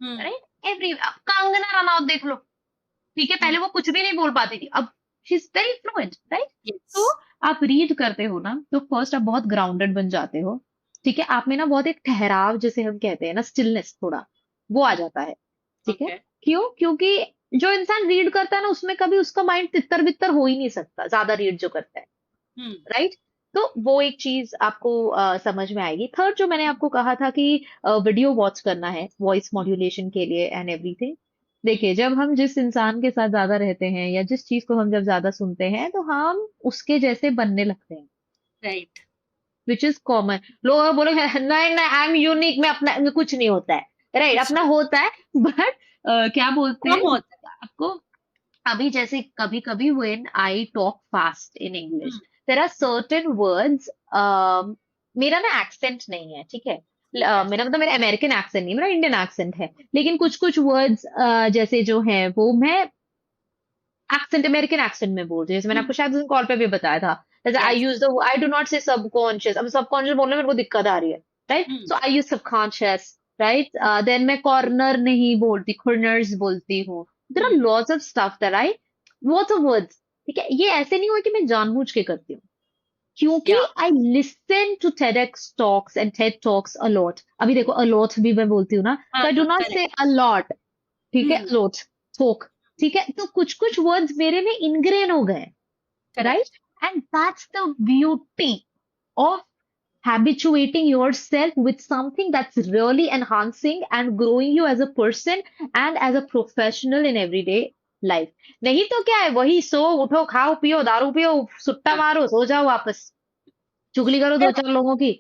हम्म राइट? एवरी, कंगना रनौत देख लो, ठीक है? पहले हम्म वो कुछ भी नहीं बोल पाती थी, अब she is very fluent, right? Yes तो आप रीड करते हो ना, तो फर्स्ट आप बहुत ग्राउंडेड बन जाते हो, ठीक है? आप में ना बहुत एक ठहराव, जिसे हम कहते हैं ना, स्टिलनेस, थोड़ा वो आ जाता है, ठीक है? ओके क्यों? क्योंकि जो इंसान रीड करता है ना, उसमें कभी उसका माइंड तितर बितर हो ही नहीं सकता, ज्यादा रीड जो करता है, हम्म राइट? तो वो एक चीज आपको समझ में आएगी। थर्ड, जो मैंने आपको कहा था कि वीडियो वॉच करना है वॉइस मॉड्यूलेशन के लिए एंड एवरीथिंग। देखिए, जब हम जिस इंसान के साथ ज्यादा रहते हैं या जिस चीज को हम जब ज्यादा सुनते हैं, तो हम उसके जैसे बनने लगते हैं, राइट विच इज कॉमन। लोग बोलोगे नहीं नहीं, आई एम यूनिक, में अपना में कुछ नहीं होता है, राइट? कुछ अपना होता है, बट क्या बोलते कम हैं होता आपको, अभी जैसे कभी कभी when I talk fast in है English, there are certain words, मेरा ना एक्सेंट नहीं है, ठीक है? ठीक है मेरा मतलब, मेरा अमेरिकन एक्सेंट नहीं, मेरा इंडियन एक्सेंट है, लेकिन कुछ कुछ वर्ड्स जैसे जो है वो मैं एक्सेंट, अमेरिकन एक्सेंट में बोल रही हूँ, जैसे मैंने आपको शायद उस कॉल पे भी बताया था। जैसे I yes use the, I do not say subconscious, अब सबकॉन्शियस बोलने में मेरे को दिक्कत आ रही है, right? Hmm so I use subconscious, right? Then मैं कॉर्नर नहीं बोलती, कॉर्नर्स बोलती हूँ। There are hmm lots of stuff that I, lots of words, ठीक है? ये ऐसे नहीं हुआ कि मैं जानबूझ के करती हूँ, क्योंकि या I listen to TEDx talks and TED talks a lot. अभी देखो, अ लॉट भी मैं बोलती हूँ ना, हाँ तो आई डू नॉट करेक्ट से अ लॉट, ठीक है? हम्म लोट, थोक, ठीक है? तो कुछ कुछ वर्ड्स मेरे में इनग्रेन हो गए, right? Correct And that's the beauty of habituating yourself with something that's really enhancing and growing you as a person and as a professional in everyday life. नहीं तो क्या है, वही सो उठो, खाओ पियो, दारू पियो, सुट्टा हाँ मारो, सो जाओ वापस, चुगली करो दो चार लोगों की,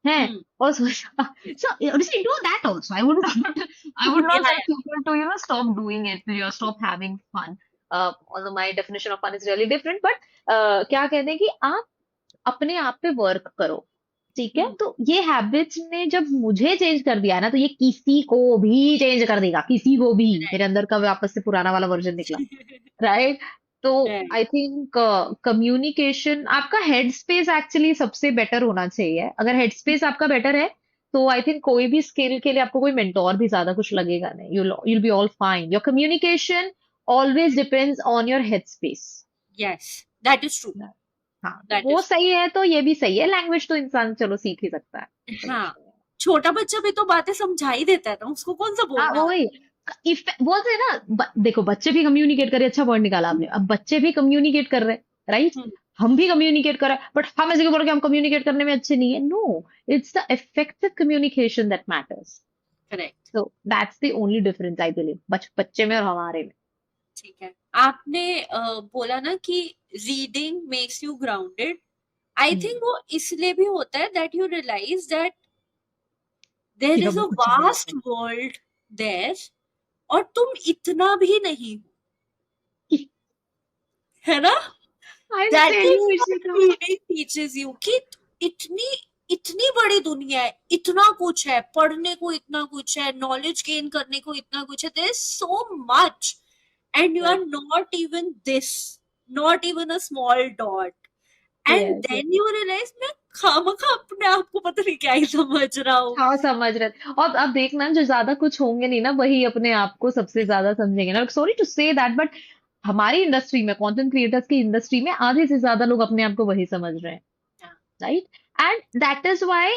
हैं? हम्म और सो जाओ। So honestly, do that also. I would not या tell people to, stop doing it, stop having fun. Although my definition of fun is really different, but क्या कहते हैं कि आप अपने आप पे वर्क करो, ठीक है? हम्म तो ये हैबिट्स ने जब मुझे चेंज कर दिया ना, तो ये किसी को भी चेंज कर देगा, किसी को भी। मेरे अंदर का वापस से पुराना वाला वर्जन निकला, राइट? तो राइट आई थिंक कम्युनिकेशन, आपका हेड स्पेस एक्चुअली सबसे बेटर होना चाहिए। अगर हेड स्पेस आपका बेटर है, तो आई थिंक कोई भी स्किल के लिए आपको कोई मेंटोर भी ज्यादा कुछ लगेगा नहीं, you'll be all fine. Your communication always depends on your head space. Yes that is true हाँ, तो दैट वो इज सही है तो ये भी सही है। लैंग्वेज तो इंसान चलो सीख ही सकता है, हाँ समझते हैं। छोटा बच्चा भी तो बातें समझा ही देता है ना उसको कौन सा हाँ, बोलना वही। होता इफ वो है ना, देखो, बच्चे भी कम्युनिकेट कर रहे, अच्छा पॉइंट निकाला आपने। अब बच्चे भी कम्युनिकेट कर रहे, राइट? है हम भी कम्युनिकेट कर रहे हैं, बट हम ऐसे क्यों बोल रहे हैं कि हम कम्युनिकेट करने में अच्छे नहीं है? No, it's the effective communication that matters. Correct so that's the only difference I believe, बच्चे में और हमारे में। ठीक है आपने बोला ना कि reading makes you grounded I think वो इसलिए भी होता है दैट यू रियलाइज दैट कि देयर इज हमें अ कुछ नहीं आता वास्ट वर्ल्ड देयर, और तुम इतना भी नहीं हो, है ना? I am that is telling what Ishita. Reading teaches you कि इतनी इतनी बड़ी दुनिया है, इतना कुछ है पढ़ने को, इतना कुछ है नॉलेज गेन करने को, इतना कुछ है, there is so much, and you are Right. Not even this, not even a small dot, and Yes, yes. Then you realise मैं खामखा अपने आप को पता नहीं क्या ही समझ रहा हूँ। हाँ, समझ रहे थे। और अब देखना, जो ज्यादा कुछ होंगे नहीं ना, वही अपने आप को सबसे ज्यादा समझेंगे ना। Sorry to say that, but हमारी इंडस्ट्री में, कंटेंट क्रिएटर्स की इंडस्ट्री में, आधे से ज्यादा लोग अपने आप को वही समझ रहे हैं, right? And that is why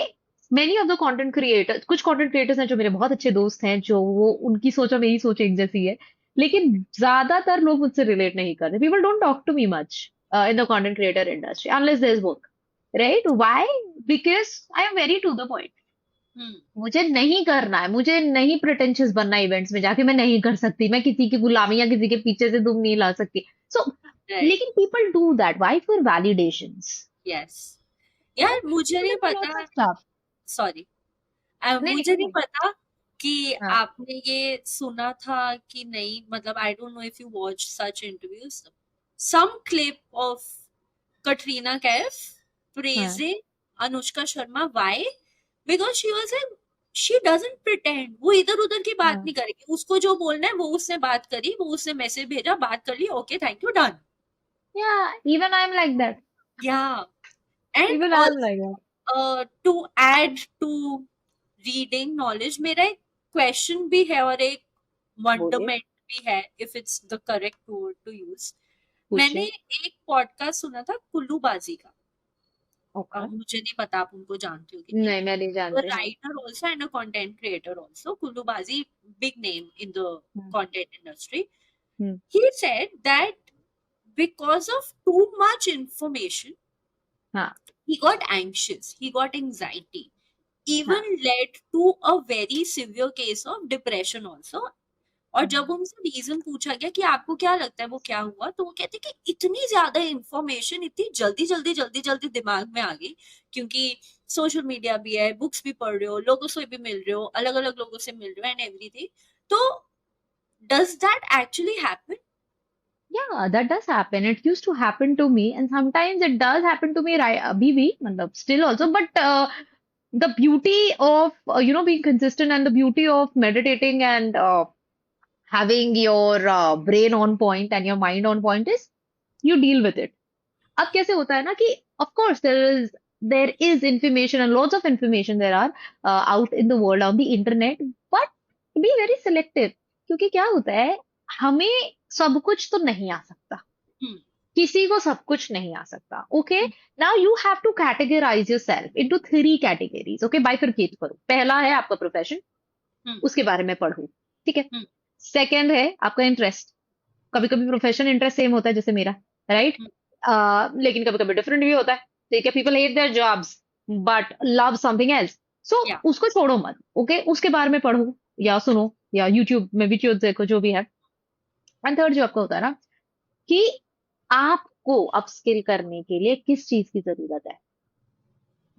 many of the content creators, कुछ कंटेंट क्रिएटर्स हैं जो मेरे बहुत अच्छे दोस्त हैं, जो वो उनकी सोच और मेरी सोच एक जैसी है, लेकिन ज्यादातर लोग मुझसे रिलेट नहीं करते। People don't talk to me much in the content creator industry unless there is work, right? Why? Because I am very to the point. Hmm, मुझे नहीं करना है, मुझे नहीं प्रिटेंशियस बनना इवेंट्स में जाके, मैं नहीं कर सकती, मैं किसी की गुलामी या किसी के पीछे से दुम नहीं ला सकती। सो राइट, लेकिन people do that why? For validations, yes. यार मुझे नहीं राइट? लॉट्स पता, ऑफ स्टफ। सॉरी, नहीं मुझे नहीं नहीं। पता कि हाँ आपने ये सुना था कि नहीं, मतलब I don't know if you watch such interviews, some clip of Katrina Kaif हाँ praising Anushka Sharma, why? Because she was a, she doesn't pretend, वो इधर उधर की बात हाँ। नहीं करेगी, उसको जो बोलना है वो उसने बात करी, वो उसने मैसेज भेजा, बात कर ली, okay thank you done. Yeah, even I'm like that. या and Even I'm like that. To add to reading knowledge, मेरा एक क्वेश्चन भी है और एक बोलिए, वंडरमेंट भी है, if it's the correct word to use. मैंने पूछिए। एक पॉडकास्ट सुना था कुल्लू बाजी का, ओके। मुझे नहीं पता आप उनको जानते हो कि नहीं। नहीं, मैं नहीं A जानती। हाँ। writer also and a content creator also, Kullu Bazi, big name in the hmm. content industry. Hmm. He said that because of too much information, हाँ। he got anxious, he got anxiety, even हाँ। led to a very severe case of depression also. और हम्म। जब उनसे रीजन पूछा गया कि आपको क्या लगता है वो क्या हुआ, तो वो कहते कि इतनी ज्यादा इंफॉर्मेशन इतनी जल्दी जल्दी जल्दी जल्दी दिमाग में आ गई, क्योंकि सोशल मीडिया भी है, बुक्स भी पढ़ रहे हो, लोगों से भी मिल रहे हो, अलग अलग लोगों से मिल रहे हो एंड एवरीथिंग। तो does that actually happen? Yeah, that does happen. It used to happen to me, and sometimes it does happen to me right abhi bhi, matlab still also. But the beauty of being consistent, and the beauty of meditating, and having your brain on point and your mind on point is you deal with it. अब कैसे होता है ना कि of course there is information, and lots of information there are out in the world on the internet, but be very selective, क्योंकि क्या होता है, हमें सब कुछ तो नहीं आ सकता, हम्म, किसी को सब कुछ नहीं आ सकता। Okay, now you have to categorise yourself into 3 categories. Okay, bifurcate करो। पहला है आपका प्रोफेशन, हम्म, उसके बारे में पढ़ो, ठीक है। हम्म, सेकंड है आपका इंटरेस्ट, कभी कभी प्रोफेशन इंटरेस्ट सेम होता है जैसे मेरा, राइट? हम्म, लेकिन कभी कभी डिफरेंट भी होता है, ठीक है। People hate their jobs but love something else, so या उसको छोड़ो मत। ओके, उसके बारे में पढ़ो या सुनो या यूट्यूब में वीडियोस देखो, जो भी है। एंड थर्ड जो आपका होता है ना, कि आपको अपस्किल करने के लिए किस चीज की जरूरत है,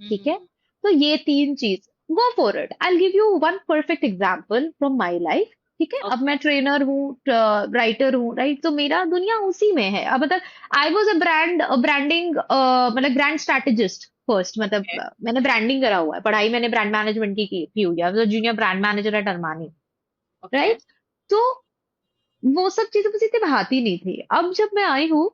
ठीक है। तो ये 3 चीज, go for it. I give you one perfect example from my life, ठीक है। अब ओके, मैं ट्रेनर हूँ, राइटर हूँ, राइट? तो मेरा दुनिया उसी में है। अब मतलब आई वॉज अ ब्रांडिंग, मतलब ब्रांड स्ट्रेटेजिस्ट फर्स्ट, मतलब मैंने ब्रांडिंग करा हुआ है, पढ़ाई मैंने ब्रांड मैनेजमेंट की हुई है, junior brand manager eight Armani, okay, right? तो वो सब चीजें मुझे इतनी भाती नहीं थी। अब जब मैं आई हूँ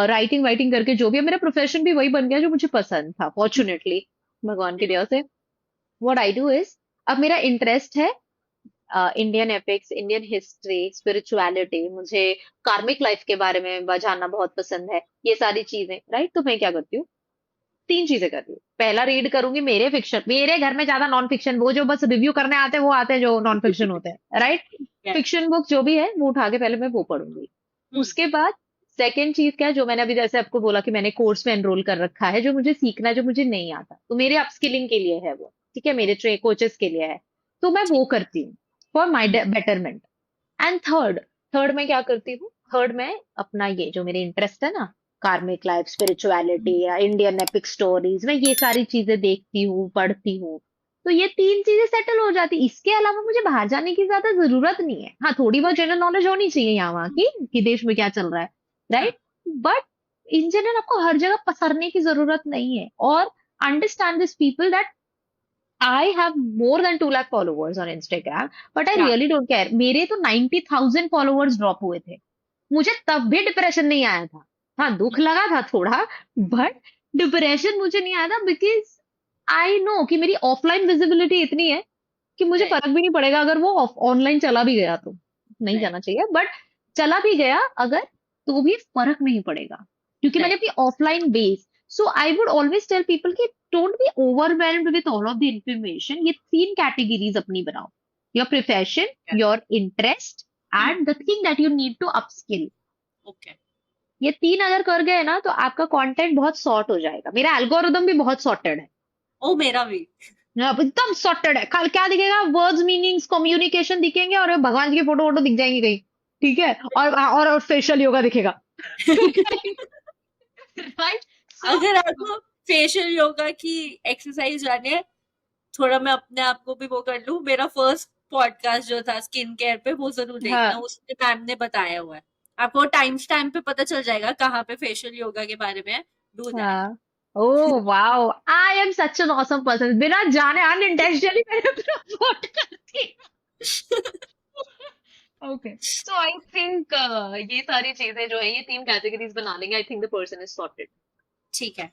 राइटिंग वाइटिंग करके, जो भी है, मेरा प्रोफेशन भी वही बन गया जो मुझे पसंद था, फॉर्चुनेटली, भगवान की दया से। व्हाट आई डू इज, अब मेरा इंटरेस्ट है Indian epics, Indian history, spirituality, मुझे कार्मिक लाइफ के बारे में जानना बहुत पसंद है, ये सारी चीजें, राइट? तो मैं क्या करती हूँ, 3 चीजें करती हूँ। पहला, रीड करूंगी मेरे फिक्शन। मेरे घर में ज्यादा नॉन फिक्शन, वो जो बस रिव्यू करने आते हैं वो आते हैं, जो नॉन फिक्शन होते हैं, राइट? फिक्शन बुक जो भी है वो उठा के पहले मैं वो पढ़ूंगी। उसके बाद सेकंड चीज क्या है, जो मैंने अभी जैसे आपको बोला कि मैंने कोर्स में एनरोल कर रखा है, जो मुझे सीखना है, जो मुझे नहीं आता, तो मेरे अपस्किलिंग के लिए है वो, ठीक है, मेरे कोचेस के लिए है, तो मैं वो करती हूँ for my betterment. And third, third में क्या करती हूँ, थर्ड में अपना ये जो मेरे इंटरेस्ट है ना, कार्मिक लाइफ, स्पिरिचुअलिटी या इंडियन एपिक स्टोरीज, मैं ये सारी चीजें देखती हूँ, पढ़ती हूँ। तो ये 3 चीजें सेटल हो जाती। इसके अलावा मुझे बाहर जाने की ज्यादा जरूरत नहीं है। हाँ, थोड़ी बहुत जनरल नॉलेज होनी चाहिए यहाँ वहाँ की, कि देश में क्या चल रहा है, हाँ राइट? बट इन जनरल आपको हर जगह पसरने की जरूरत नहीं है। और understand this people that I have more than 2 lakh followers on Instagram, but I या really don't care. मेरे तो 90,000 फॉलोअर्स ड्रॉप हुए थे, मुझे तब भी डिप्रेशन नहीं आया था। हाँ, दुख लगा था थोड़ा, बट डिप्रेशन मुझे नहीं आया था, बिकॉज आई नो कि मेरी ऑफलाइन विजिबिलिटी इतनी है कि मुझे राइट फर्क भी नहीं पड़ेगा अगर वो ऑनलाइन चला भी गया तो। नहीं राइट जाना चाहिए, बट चला भी गया अगर, तो भी फर्क नहीं पड़ेगा, क्योंकि मैंने राइट अपनी offline base. So I would always tell people कि don't be overwhelmed with all of the information. ये 3 कैटेगरीज अपनी बनाओ: your profession, your interest, and the thing that you need to upskill. Okay. ये 3 अगर कर गए ना, तो आपका कंटेंट बहुत सॉर्ट हो जाएगा। मेरा एल्गोरिदम भी बहुत सॉर्टेड है। ओ मेरा भी। अब एकदम सॉर्टेड है। कल क्या दिखेगा? वर्ड्स, मीनिंग्स, कम्युनिकेशन दिखेंगे, और भगवान जी की फोटो वोटो दिख जाएंगी कहीं। ठीक है, और फेशियल योगा दिखेगा। राइट? सो अगर आपको फेशियल योगा की एक्सरसाइज जाने है, थोड़ा मैं अपने आप को भी वो कर लूं, मेरा फर्स्ट पॉडकास्ट जो था स्किन केयर पे वो जरूर देखना, हाँ, उसमें मैम ने बताया हुआ है। आपको टाइम स्टैम्प पे पता चल जाएगा कहाँ पे फेशियल योगा के बारे में है। Do that. हाँ। Oh wow, I am such an awesome person. बिना जाने अनइंटेंशनली मैंने अपना वोट कर दिया। ओके, सो आई थिंक ये सारी चीजें जो है, ये 3 कैटेगरीज बना लेंगे, I think the person is sorted. ठीक है।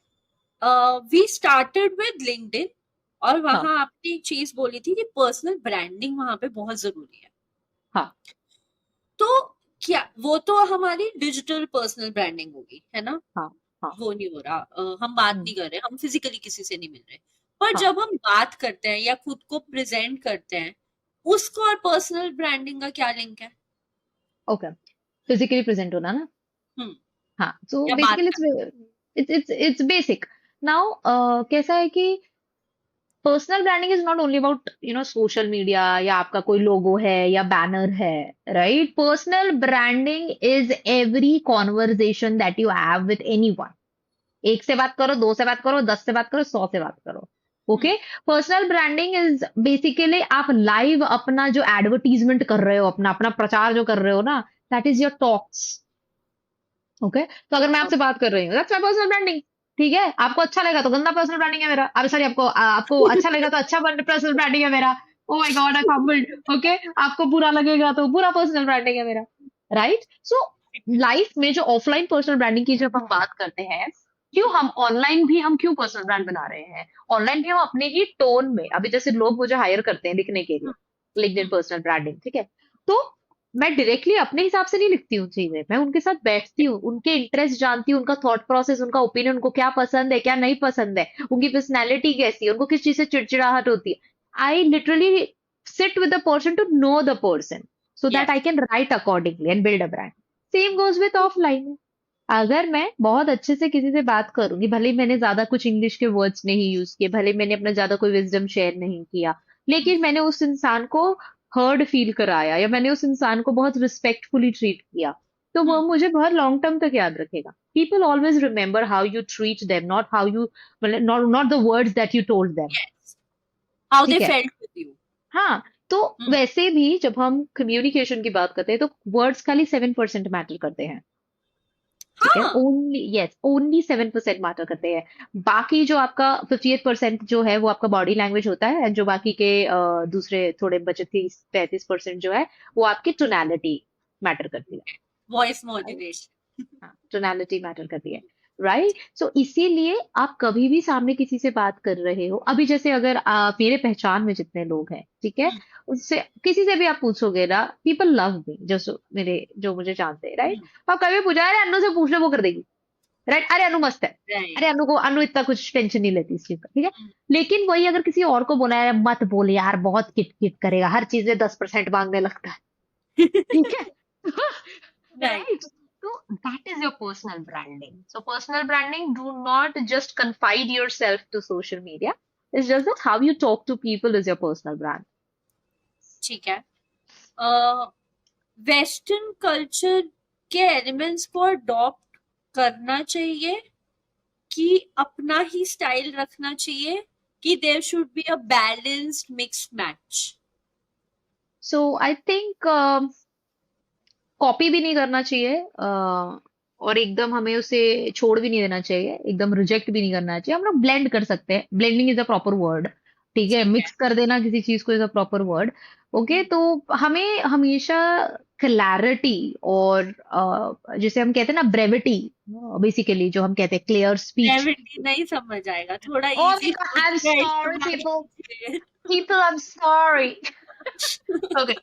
वी स्टार्टेड विद लिंक्डइन, और हाँ, वहां आपने एक चीज बोली थी कि पर्सनल ब्रांडिंग वहां पे बहुत जरूरी है। हाँ, तो क्या वो तो हमारी डिजिटल पर्सनल ब्रांडिंग होगी, है ना? हाँ, हाँ, वो नहीं हो रहा, हम बात हम्म, नहीं कर रहे, हम फिजिकली किसी से नहीं मिल रहे। पर हाँ, जब हम बात करते हैं या खुद को प्रेजेंट करते हैं, उसको और पर्सनल ब्रांडिंग का क्या लिंक है? ओके। फिजिकली प्रेजेंट होना ना। हम्म। हाँ, सो या बात बेसिकली कर। It's basic. नाउ कैसा है कि personal branding is not only about social media, या आपका कोई लोगो है या बैनर है, right? Personal branding is every conversation that you have with anyone. एक से बात करो, 2 से बात करो, 10 से बात करो, 100 से बात करो। Hmm. Okay, personal branding is basically आप लाइव अपना जो एडवर्टीजमेंट कर रहे हो, अपना अपना प्रचार जो कर रहे हो ना, that is your talks. Okay, तो अगर मैं आपसे बात कर रही हूँ, दैट्स माय पर्सनल ब्रांडिंग। ठीक है, आपको अच्छा लगा तो गंदा पर्सनल ब्रांडिंग है मेरा। अब सॉरी, आपको आपको अच्छा लगा तो अच्छा पर्सनल ब्रांडिंग है मेरा। ओ my god, I fumbled. Okay, आपको बुरा लगेगा तो बुरा पर्सनल ब्रांडिंग है मेरा, राइट? सो लाइफ में जो ऑफलाइन पर्सनल ब्रांडिंग की जब हम बात करते हैं, क्यों हम ऑनलाइन भी हम क्यों पर्सनल ब्रांड बना रहे हैं? ऑनलाइन भी हम अपने ही टोन में, अभी जैसे लोग मुझे हायर करते हैं लिखने के लिए, लिंक्डइन पर्सनल ब्रांडिंग, ठीक है, तो मैं डायरेक्टली अपने हिसाब से नहीं लिखती हूँ चीजें। मैं उनके साथ बैठती हूँ, उनके इंटरेस्ट जानती हूँ, उनका थॉट प्रोसेस, उनका ओपिनियन, उनको क्या पसंद है क्या नहीं पसंद है, उनकी पर्सनैलिटी कैसी है, उनको किस चीज से चिड़चिड़ाहट होती है। I literally sit with the person to know the person, so that I yes. Can write accordingly and build a brand. Same goes with offline. अगर मैं बहुत अच्छे से किसी से बात करूंगी, भले ही मैंने ज्यादा कुछ इंग्लिश के वर्ड्स नहीं यूज किए, भले ही मैंने अपना ज्यादा कोई विजडम शेयर नहीं किया, लेकिन मैंने उस इंसान को हर्ड फील कराया, या मैंने उस इंसान को बहुत रिस्पेक्टफुली ट्रीट किया, तो वो मुझे बहुत लॉन्ग टर्म तक याद रखेगा। People always remember how you treat them, not how you, मतलब not not the words that you told them. Yes. How they ठीक है, फेल्ट विद यू। हाँ। तो वैसे भी जब हम कम्युनिकेशन की बात करते हैं, तो वर्ड्स खाली 7% मैटर करते हैं। ठीक है, हाँ। ओनली, यस, ओनली 7% मैटर करते हैं। बाकी जो आपका 58% जो है वो आपका बॉडी लैंग्वेज होता है, and जो बाकी के दूसरे थोड़े बचे 30-35% जो है, वो आपकी टोनैलिटी मैटर करती है। Voice Right? मॉड्यूलेशन। हाँ, टोनैलिटी मैटर करती है, राइट? सो इसीलिए आप कभी भी सामने किसी से बात कर रहे हो, अभी जैसे अगर मेरे पहचान में जितने लोग हैं, ठीक है, उससे किसी से भी आप पूछोगे ना, पीपल लव मी, मेरे जो मुझे जानते हैं, राइट? आप कभी पूछा, अरे अनु से पूछ लो, वो कर देगी, राइट? अरे अनु मस्त है, राइट। अरे अनु इतना कुछ टेंशन नहीं लेती इस चीज का, ठीक है। लेकिन वही अगर किसी और को बोला है, मत बोल यार, बहुत किट किट करेगा, हर चीज में 10% मांगने लगता है, ठीक है। Right. Right. So that is your personal branding. So personal branding, do not just confide yourself to social media. It's just that how you talk to people is your personal brand. ठीक है। वेस्टर्न कल्चर के एलिमेंट्स को अडॉप्ट करना चाहिए कि अपना ही स्टाइल रखना चाहिए कि there should be a balanced mix match? So I think copy भी नहीं करना चाहिए, और एकदम हमें उसे छोड़ भी नहीं देना चाहिए, एकदम रिजेक्ट भी नहीं करना चाहिए। हम लोग ब्लेंड कर सकते हैं, blending is a proper word. ठीक है, ठीक है। मिक्स कर देना किसी चीज को is a proper word. Okay, hmm. तो हमें हमेशा क्लैरिटी और जिसे हम कहते हैं ना ब्रेविटी, बेसिकली जो हम कहते हैं क्लियर स्पीच। ब्रेविटी नहीं समझ आएगा, थोड़ा oh easy my god, I am words का सॉरी इस्तेमाल पीपल, कीजिए। People I am sorry. Okay,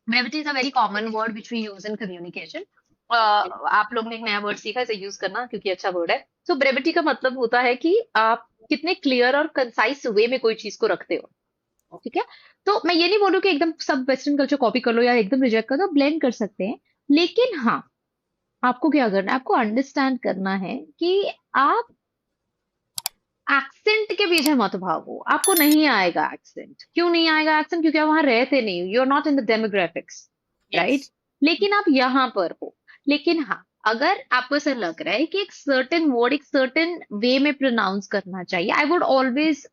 brevity is a very common word which we use in communication. आप लोग ने एक नया वर्ड सीखा इसे यूज करना, क्योंकि अच्छा वर्ड है। सो ब्रेविटी का मतलब होता है कि आप कितने क्लियर और कंसाइज वे में कोई चीज को रखते हो। ठीक है, तो मैं ये नहीं बोलूँ कि एकदम सब वेस्टर्न कल्चर कॉपी कर लो या एकदम रिजेक्ट कर दो, ब्लेंड कर सकते हैं। लेकिन हाँ, आपको क्या करना है, आपको अंडरस्टैंड करना है कि आप एक्सेंट के पीछे मत भागो। आपको नहीं आएगा एक्सेंट, क्यों नहीं आएगा एक्सेंट? क्योंकि आप वहां रहते नहीं, you are not in the demographics, yes. Right? लेकिन आप यहाँ पर हो। लेकिन हाँ, अगर आपको ऐसा लग रहा है कि एक सर्टेन वर्ड एक सर्टेन वे में प्रोनाउंस करना चाहिए, आई would always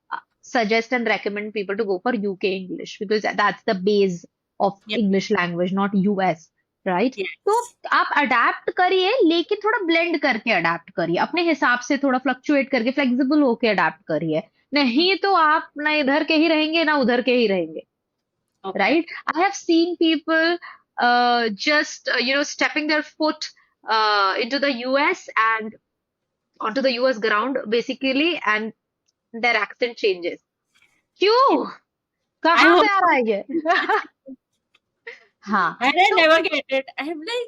suggest and recommend people to go for UK English, because that's the base of yes. English language, not US, right? तो यस। आप अडेप्ट करिए, लेकिन थोड़ा ब्लेंड करके अडेप्ट करिए, अपने हिसाब से थोड़ा फ्लक्चुएट करके, फ्लेक्सिबल होके अडेप्ट करिए। नहीं तो आप ना इधर के ही रहेंगे ना उधर के ही रहेंगे, okay. right? I have seen people just stepping their foot into the US and onto the US ground basically, and their accent changes. क्यों? आई कहाँ से आ रहा ऑल्सो, है ये? हाँ, एंड आई तो never get it. I am like,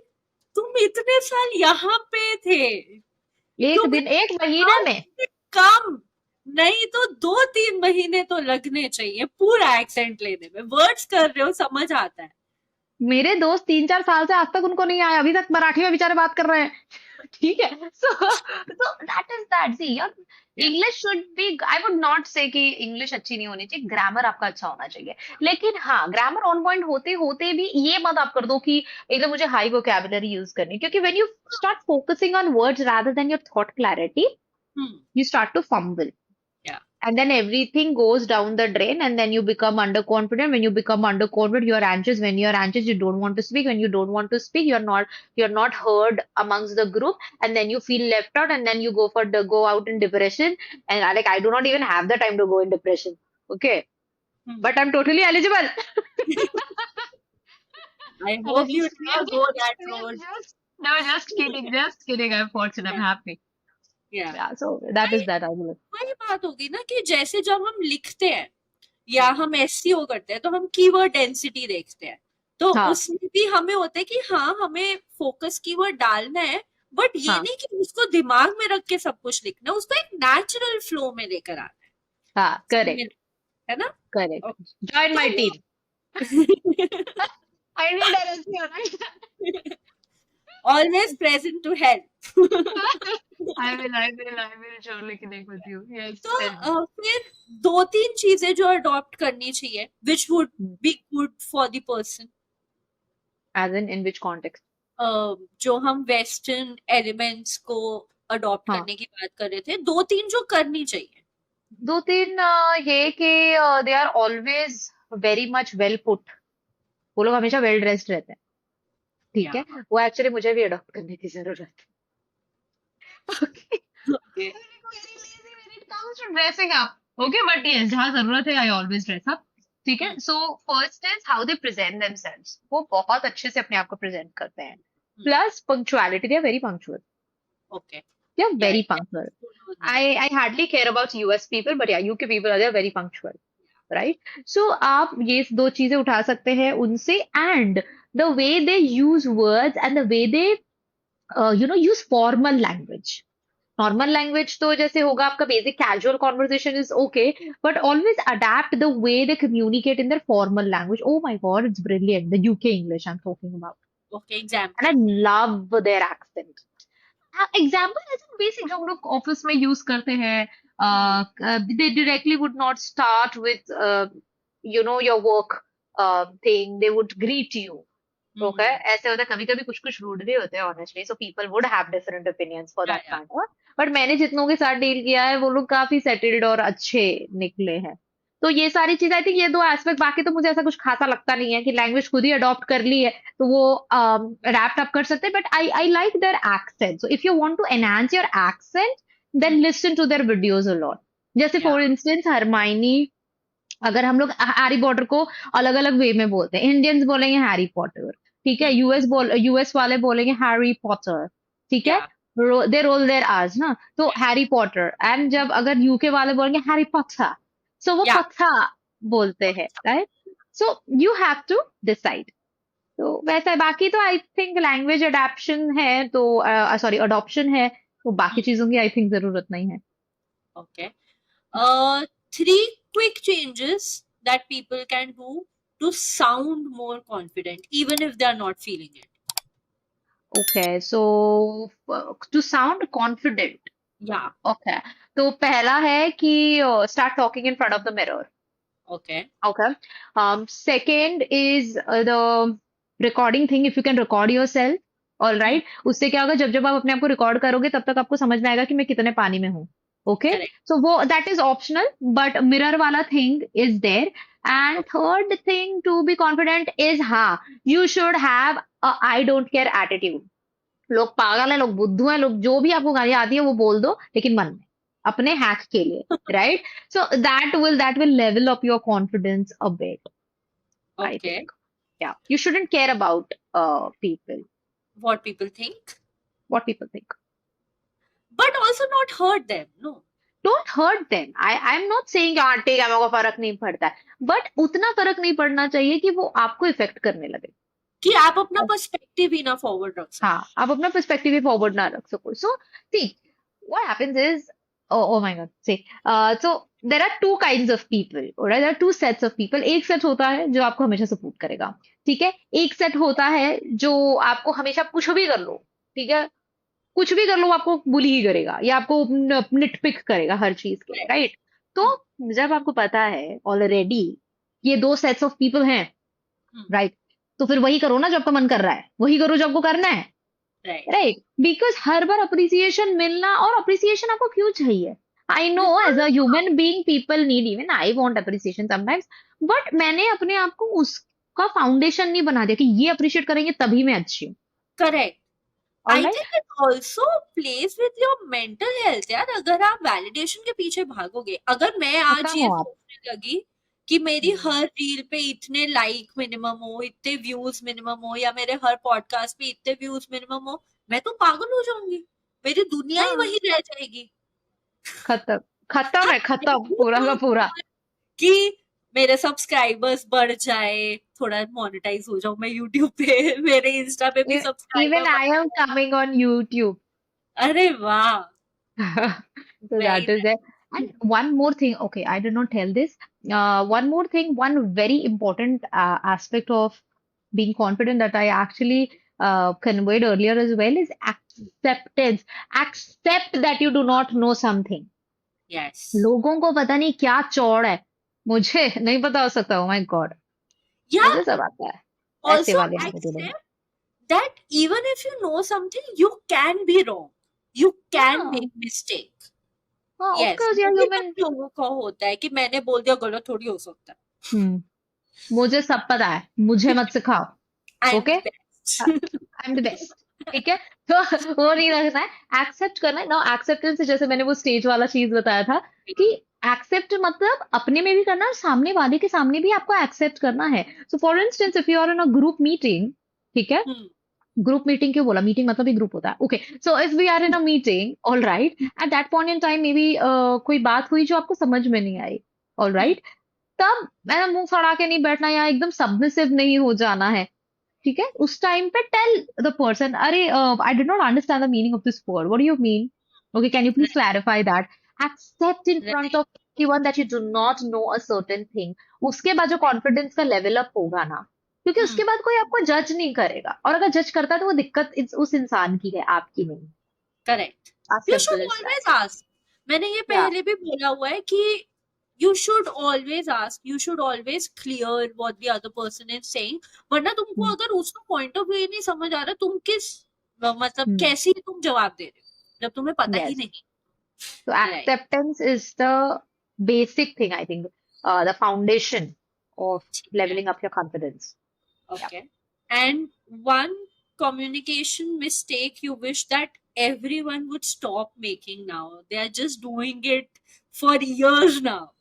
तुम इतने साल यहाँ पे थे, एक तुम्हें दिन एक महीने साल में से कम नहीं तो 2-3 महीने तो लगने चाहिए पूरा एक्सेंट लेने में। वर्ड्स कर रहे हो, समझ आता है। मेरे दोस्त 3-4 साल से आज तक उनको नहीं आया, अभी तक मराठी में बेचारे बात कर रहे हैं। ठीक है, so that is that. See, your Yeah. English should be, I would not say कि इंग्लिश अच्छी नहीं होनी चाहिए, ग्रामर आपका अच्छा होना चाहिए। लेकिन हाँ, ग्रामर ऑन पॉइंट होते होते भी ये मत आप कर दो कि एकदम मुझे हाई वोकैबुलरी यूज करनी है। क्योंकि when you start focusing on words rather than your thought clarity, Hmm. you start to fumble, Yeah. and then everything goes down the drain, and then you become underconfident. When you become underconfident, you're anxious. When you're anxious, you don't want to speak. When you don't want to speak, you're not heard amongst the group, and then you feel left out, and then you go out in depression. And like, I do not even have the time to go in depression. Okay, Hmm. but I'm totally eligible. I we are hope you just, we are never go just, that we are road. just, no, just kidding, just kidding. I'm fortunate, I'm happy. Yeah. Yeah, so that is वही that, I will. वही बात होगी ना कि जैसे जब हम लिखते हैं या Hmm. हम एसईओ करते हैं तो हम कीवर्ड डेंसिटी देखते हैं। तो हाँ, उसमें भी हमें होता है कि हाँ, हमें फोकस कीवर्ड डालना है, बट ये हाँ, नहीं कि उसको दिमाग में रख के सब कुछ लिखना है, उसको एक नेचुरल फ्लो में लेकर आना हाँ, है। correct, है ना? correct. ओके। Join my तो team. I need an SEO, right? Always present to help. I will surely connect with you. Yes, तो tell me. फिर 2-3 चीजें जो अडॉप्ट करनी चाहिए which would Hmm. Be good for the person, As in which context? जो हम वेस्टर्न एलिमेंट्स को अडॉप्ट हाँ, करने की बात कर रहे थे, 2-3 जो करनी चाहिए। दो तीन ये कि they are always very much well put. वो लोग हमेशा वेल ड्रेस्ड रहते हैं। ठीक या। है, वो एक्चुअली मुझे भी अडॉप्ट करने की जरूरत है। Okay. Okay. I'm like very lazy when it comes to dressing up. Okay, but yes, जहाँ जरूरत है, I always dress up. ठीक है, so first is how they present themselves. वो बहुत अच्छे से अपने आप को प्रेजेंट करते हैं। Plus punctuality, they are very punctual. Okay. They are या very punctual. I hardly care about US people, but yeah, UK people are they're very punctual, right? So आप ये दो चीजें उठा सकते हैं उनसे, and the way they use words and the way they use formal language. Normal language तो जैसे होगा आपका basic casual conversation is okay, but always adapt the way they communicate in their formal language. Oh my god, it's brilliant, the UK English I am talking about, okay. And example. I love their accent. Example ऐसे बेसिक जो हम लोग ऑफिस में यूज करते हैं, they directly would not start with your work thing, they would greet you, okay, हम्म। ऐसे होता है, कभी कभी कुछ कुछ रूड भी होते हैं honestly, so people would have different opinions for that या मैटर। बट मैंने जितनों के साथ डील किया है वो लोग काफी सेटल्ड और अच्छे निकले हैं। तो ये सारी चीज, आई थिंक ये दो एस्पेक्ट, बाकी तो मुझे ऐसा कुछ खासा लगता नहीं है कि लैंग्वेज खुद ही अडॉप्ट कर ली है तो वो रैप्ट अप कर सकते हैं। But I like their accent, so if you want to enhance your accent then listen to their videos a lot. जैसे या फॉर इंस्टेंस हरमाइनी, अगर हम लोग हैरी पॉटर को अलग अलग वे में बोलते हैं, इंडियंस बोलेंगे हैरी पॉटर, ठीक है, यूएस वाले बोलेंगे हैरी पॉटर, ठीक है, या दे रोल देयर आर्स ना, तो हैरी पॉटर, एंड जब अगर यूके वाले बोलेंगे हैरी पॉटर, सो वो या पथा बोलते हैं, right? So you have to decide. तो वैसा है, बाकी तो आई थिंक लैंग्वेज अडेप्शन है तो, सॉरी अडॉप्शन है, तो बाकी चीजों की आई थिंक जरूरत नहीं है। Okay. Three quick changes that people can do to sound more confident even if they are not feeling it. Okay, so to sound confident, Yeah. Okay, तो पहला है कि start talking in front of the mirror. Okay. Okay, second is the recording thing, if you can record yourself, all Hmm. Right, उससे क्या होगा, जब जब आप अपने आप को रिकॉर्ड करोगे तब तक आपको समझ में आएगा कि मैं कितने पानी में हूँ। Okay, Correct. सो वो that is optional, but mirror वाला thing is there. And Okay. Third thing to be confident is, हाँ, you should have I don't care attitude. लोग पागल है, लोग बुद्धू है, लोग जो भी आपको गाली आती है वो बोल दो, लेकिन मन में, अपने हैक के लिए, right? So that will level up your confidence a bit, I Okay. Think. या you shouldn't care about people, What people think, what people think. but also not hurt them. No. Don't hurt them, I am not saying हाँ ठीक है, मेरे को फर्क नहीं पड़ता है, बट उतना फर्क नहीं पड़ना चाहिए कि वो आपको इफेक्ट करने लगे। कि आप अपना पर्सपेक्टिव ही ना फॉरवर्ड रख सको. हाँ, आप अपना पर्सपेक्टिव ही फॉरवर्ड ना रख सको। So see what happens is, oh my god, see, so there are two kinds of people, alright, there are two sets of people। एक सेट होता है जो आपको हमेशा सपोर्ट करेगा, ठीक है, एक सेट होता है जो आपको हमेशा कुछ भी कर लो, ठीक है, कुछ भी कर लो आपको बुली ही करेगा या आपको निटपिक करेगा हर चीज के लिए, Correct. राइट? तो जब आपको पता है ऑलरेडी ये दो सेट्स ऑफ पीपल हैं, Hmm. राइट, तो फिर वही करो ना जो आपका मन कर रहा है, वही करो जो आपको करना है, Right. राइट? बिकॉज हर बार अप्रिसिएशन मिलना, और अप्रिसिएशन आपको क्यों चाहिए? I know as a human being people need, even I want appreciation sometimes, but मैंने अपने आप को उसका फाउंडेशन नहीं बना दिया कि ये अप्रिशिएट करेंगे तभी मैं अच्छी हूँ। Correct. I alright, think it also plays with your mental health यार। अगर आप वैलिडेशन के पीछे भागोगे, अगर मैं आज खत्म ये हो आप। सोचने लगी कि मेरी हम्म। हर रील पे इतने लाइक मिनिमम हो, इतने व्यूज मिनिमम हो, या मेरे हर पॉडकास्ट पे इतने व्यूज मिनिमम हो, मैं तो पागल हो जाऊंगी। मेरी दुनिया ही हाँ, वही रह जाएगी। खत्म, खत्म हाँ, है, मैं खत्म हूँ पूरा का यहाँ पूरा। पर कि मेरे सब्सक्राइबर्स बढ़ जाए, थोड़ा मोनेटाइज हो जाऊं मैं यूट्यूब पे, मेरे इंस्टा पे भी इवन सब्सक्राइबर बढ़ आई एम जाए। Coming on YouTube. अरे वाह, So very that is it. And one more thing, okay, I did not tell this. One more thing, one very important aspect of being confident that I actually conveyed earlier as well is acceptance. Accept that you do not know something. Yes. लोगों को पता नहीं क्या चौड़ है, मुझे नहीं पता हो सकता, oh my God, Yeah, मुझे सब आता है, ऐसे also वाले हैं मुझे लोग। accept that even if you know something, you can be wrong. You can हाँ, make mistake. हाँ, of Yes, course, यार, मुझे तक human। लोगों को होता है कि मैंने बोल दिया, गलत थोड़ी हो सकता मुझे सब पता है, मुझे मत सिखाओ, है। I'm okay? the best. I am the best, ठीक है? तो वो नहीं रखना है, एक्सेप्ट करना है ना। एक्सेप्टेंस से, जैसे मैंने वो स्टेज वाला चीज बताया था कि एक्सेप्ट मतलब अपने में भी करना है और सामने वाले के सामने भी आपको एक्सेप्ट करना है। So for instance if you are in a group meeting, ठीक है, Hmm. ग्रुप मीटिंग क्यों बोला, मीटिंग मतलब भी ग्रुप होता है, okay, so if we are in a meeting, all right, at that point in time maybe कोई बात हुई जो आपको समझ में नहीं आई, ऑल Hmm. राइट, तब मैंने मुंह फड़ा के नहीं बैठना या एकदम सबमिसिव नहीं हो जाना है, ठीक है? उस टाइम पे टेल द पर्सन, अरे I did not understand the meaning of this word, what do you mean, okay, can you please clarify that? Accept in Right. Front of everyone that you do not know a certain thing. उसके बाद जो कॉन्फिडेंस का लेवल अप होगा ना, क्योंकि Hmm. उसके बाद कोई आपको जज नहीं करेगा, और अगर जज करता है तो वो दिक्कत उस इंसान की है, आपकी नहीं। Correct. as You simple should as that। always ask. मैंने ये या पहले भी बोला हुआ है कि you should always ask, you should always clear what the other person is saying. वरना तुमको हम्म, अगर उसका पॉइंट ऑफ व्यू ही नहीं समझ आ रहा, तुम किस मतलब हम्म, कैसे तुम जवाब दे रहे हो जब तुम्हें पता ही yes. नहीं। So right. acceptance is the basic thing, I think, the foundation of ठीक है। leveling up your confidence. Yeah. Okay. And one communication mistake you wish that everyone would stop making now. They are just doing it for years now.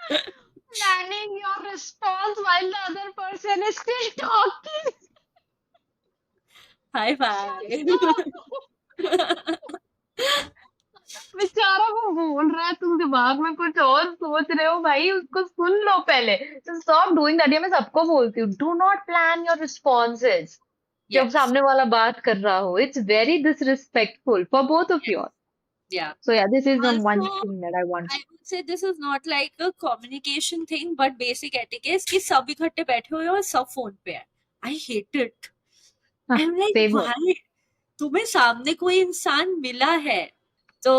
Planning your response while the other person is still talking. High Just five. stop. बेचारा वो बोल रहा है, तुम दिमाग में कुछ और सोच रहे हो, भाई उसको सुन लो पहले। So stop doing that। ये मैं सबको बोलती हूँ, do not plan your responses जब Yes. सामने वाला बात कर रहा हो। It's very disrespectful for both of you. Yeah. So yeah, this is the one Also, thing that I want. I would say this is not like a communication thing, but basic etiquette कि सब इकट्ठे बैठे हुए हैं और सब फोन पे है। I hate it. I'm like, Same here. why? तुम्हें सामने कोई इंसान मिला है तो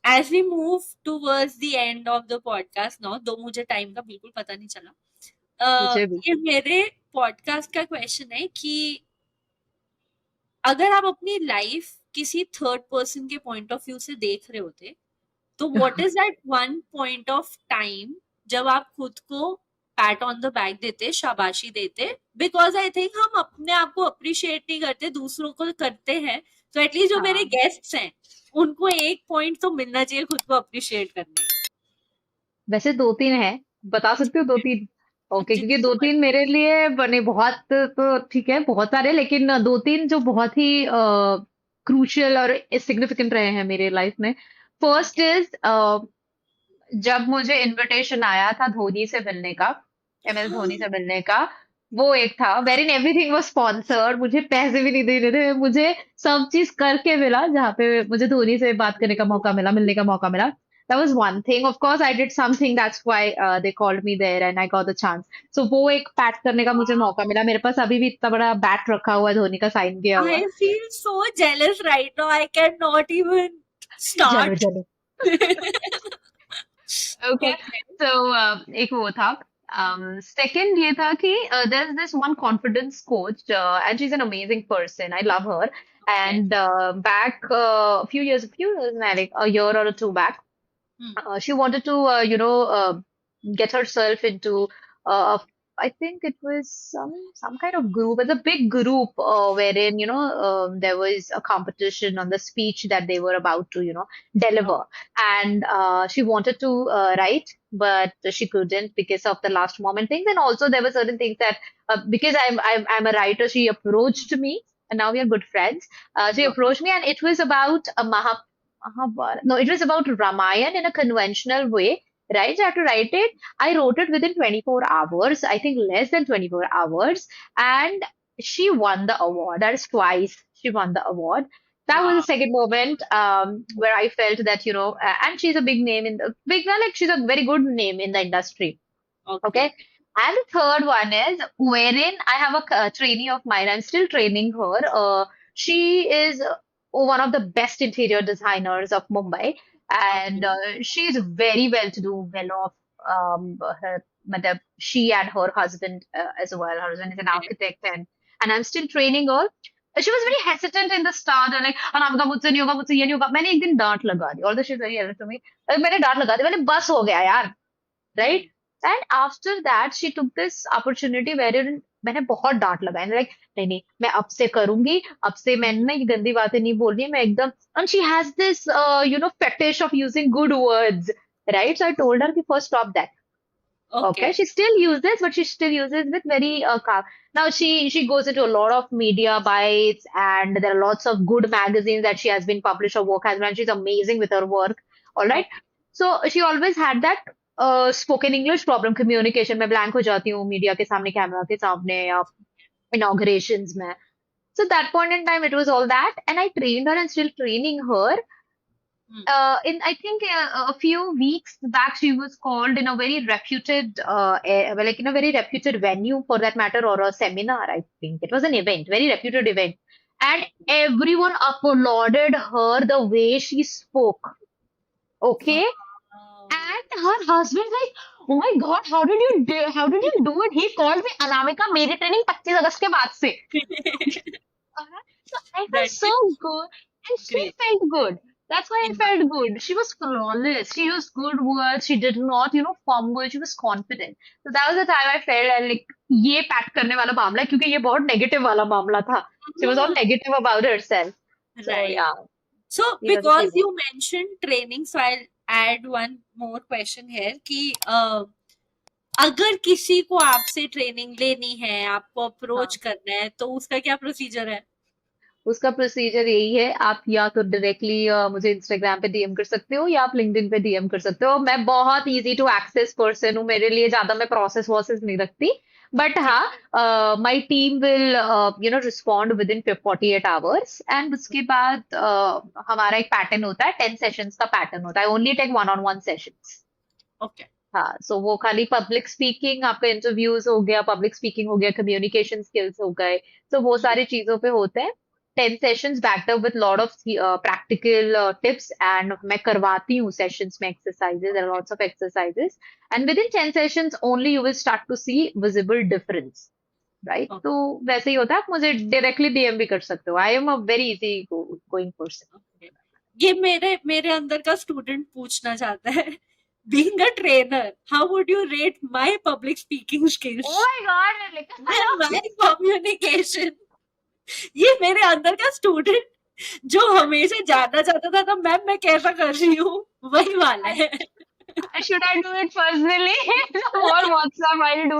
as we move towards the end of the podcast now, दो मुझे टाइम का बिल्कुल पता नहीं चला। मुझे भी। ये मेरे पॉडकास्ट का क्वेश्चन है कि अगर आप अपनी लाइफ किसी थर्ड पर्सन के पॉइंट ऑफ व्यू से देख रहे होते तो what is that one point of time जब आप खुद को पैट ऑन द बैक देते, शाबाशी देते? बिकॉज आई थिंक हम अपने आप को अप्रिशिएट नहीं करते, दूसरों को करते हैं। तो एटलीस्ट जो मेरे हाँ, गेस्ट्स हैं उनको एक पॉइंट तो मिलना चाहिए खुद को अप्रिशिएट करने वैसे दो तीन है, बता सकते हो दो तीन? का। ओके, क्योंकि जितने दो तीन मर्जी। मेरे लिए बने बहुत, तो ठीक है बहुत सारे, लेकिन दो तीन जो बहुत ही क्रूशियल और सिग्निफिकेंट रहे हैं मेरे लाइफ में। ठीक फर्स्ट है। इज, जब मुझे इनविटेशन आया था धोनी से मिलने का, MS धोनी से मिलने का, वो एक था wherein everything was sponsored. मुझे पैसे भी नहीं दे रहे थे, मुझे सब चीज करके मिला, जहाँ पे मुझे धोनी से बात करने का मौका मिला, मिलने का मौका मिला। That was one thing. Of course, I did something. That's why they called me there and I got the chance. So वो एक पैट करने का मुझे मौका मिला। मेरे पास अभी भी इतना बड़ा बैट रखा हुआ है धोनी का साइन किया हुआ। I feel so jealous right now, I can not even चलो स्टार्ट। चलो। Okay, okay. so एक वो था। Second ये था कि there's this one confidence coach, and she's an amazing person. I love her. Okay. And back few years, like a year or two back, she wanted to, get herself into, I think it was some kind of group. It's a big group, wherein there was a competition on the speech that they were about to, deliver, and she wanted to write, but she couldn't because of the last moment things, and also there were certain things that, because I'm a writer, she approached me, and now we are good friends. She approached me, and it was about a Mahabharata. No, it was about Ramayana in a conventional way, right? So I had to write it. I wrote it within 24 hours, I think less than 24 hours, and she won the award. That is twice she won the award. That was the वाह। second moment, where I felt that, and she's a big name in the big, well, like she's a very good name in the industry. Okay. Okay. And the third one is wherein I have a trainee of mine. I'm still training her. She is one of the best interior designers of Mumbai, and okay. she's very well to do, well off. She and her husband as well. Her husband is an architect, and I'm still training her. She was very hesitant in the start, and like, Anamika मुझसे नहीं होगा, मुझसे ये नहीं होगा। मैंने एक दिन डांट लगा दी, although she's very helpful to me. मैंने डांट लगा दी, मैंने बस हो गया यार, right? And after that, she took this opportunity wherein मैंने बहुत डांट लगाई, लाइक नहीं नहीं मैं अब से करूंगी, अब से मैंने ना ये गंदी बातें नहीं बोलनी, मैं एकदम। and she has this fetish of using good words, right? So I told her कि first stop that. Okay. Okay, she still uses, but she still uses with very calm. Now she goes into a lot of media bites, and there are lots of good magazines that she has been published. Her work has been, and she's amazing with her work. All right. So she always had that spoken English problem, communication. मैं blank हो जाती हूँ मीडिया के सामने, कैमरा के सामने, या inaugurations में. So that point in time, it was all that, and I trained her and still training her. In I think a few weeks back, she was called in a very reputed, well, like in a very reputed venue for that matter, or a seminar. I think it was an event, very reputed event, and everyone applauded her the way she spoke. Okay, and And her husband like, oh my God, how did you do it? He called me Anamika, मेरी ट्रेनिंग 25 अगस्त के बाद से. So I felt That so is good, and she great. felt good. That's why I Yeah. felt good. She was flawless. She used good words. She did not, fumble. She was confident. So that was the time I felt like ये पैट करने वाला मामला है, क्योंकि ये बहुत नेगेटिव वाला मामला था. She was all हाँ, negative about herself. So right. yeah, So these are the because few. you mentioned training, so I'll add one more question here कि अगर किसी को आपसे ट्रेनिंग लेनी है, आपको अप्रोच हाँ. करना है, तो उसका क्या प्रोसीजर है? उसका प्रोसीजर यही है, आप या तो डायरेक्टली मुझे इंस्टाग्राम पे डीएम कर सकते हो, या आप लिंक्डइन पे डीएम कर सकते हो. मैं बहुत इजी टू एक्सेस पर्सन हूँ, मेरे लिए ज्यादा मैं प्रोसेस वॉसेस नहीं रखती. बट ठीक हाँ, my team will respond with in 48 hours. And उसके बाद हमारा एक पैटर्न होता है, 10 सेशंस का पैटर्न होता है. Only take one on one sessions. Okay, हाँ, सो वो खाली पब्लिक स्पीकिंग, आपका इंटरव्यूज हो गया, पब्लिक स्पीकिंग हो गया, कम्युनिकेशन स्किल्स हो गए. तो वो सारी चीजों पे होते हैं. 10 sessions backed up with lot of practical tips, and मैं करवाती हूँ सेशंस में exercises and lots of exercises. And within 10 sessions only you will start to see visible difference. Right, okay, तो वैसे ही होता है. आप मुझे डायरेक्टली डीएम भी कर सकते हो. I am a very easy going person. Okay. ये मेरे मेरे अंदर का स्टूडेंट पूछना चाहता है, being a trainer, how would you rate my public speaking oh skills my god, and my communication? ये मेरे अंदर का स्टूडेंट जो हमेशा जानना चाहता था ना मैम मैं कैसा कर रही हूँ, वही वाला है। should I do it personally or WhatsApp? I'll do.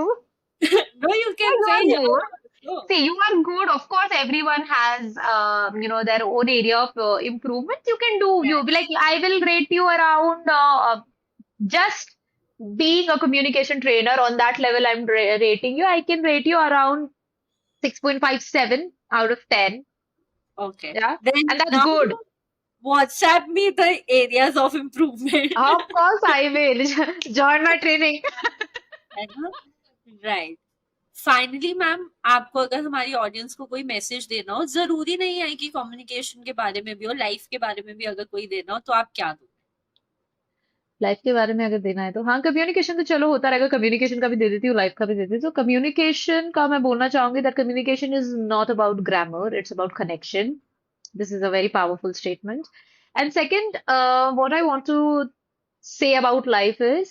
No, you Oh, can you say are here good. also. See, you are good. Of course, everyone has, their own area of improvement. You can do. You be like, I will rate you around just being a communication trainer on that level. I'm rating you. I can rate you around 6.57 out of 10. Okay. Yeah, and Then that's now good. you WhatsApp me the areas of improvement. Of course, I will join my training. है ना? राइट। फाइनली मैम, आपको अगर हमारी ऑडियंस को कोई मैसेज देना हो, जरूरी नहीं है कि कम्युनिकेशन के बारे में भी हो, लाइफ के बारे में भी अगर कोई देना हो, तो आप क्या दो? लाइफ के बारे में अगर देना है तो हाँ, कम्युनिकेशन तो चलो होता रहेगा. कम्युनिकेशन का भी दे देती हूँ, लाइफ का भी दे देती हूँ. तो कम्युनिकेशन का मैं बोलना चाहूंगी that communication is not about grammar, it's about connection. This is a very powerful statement. And second, what I want to say about life is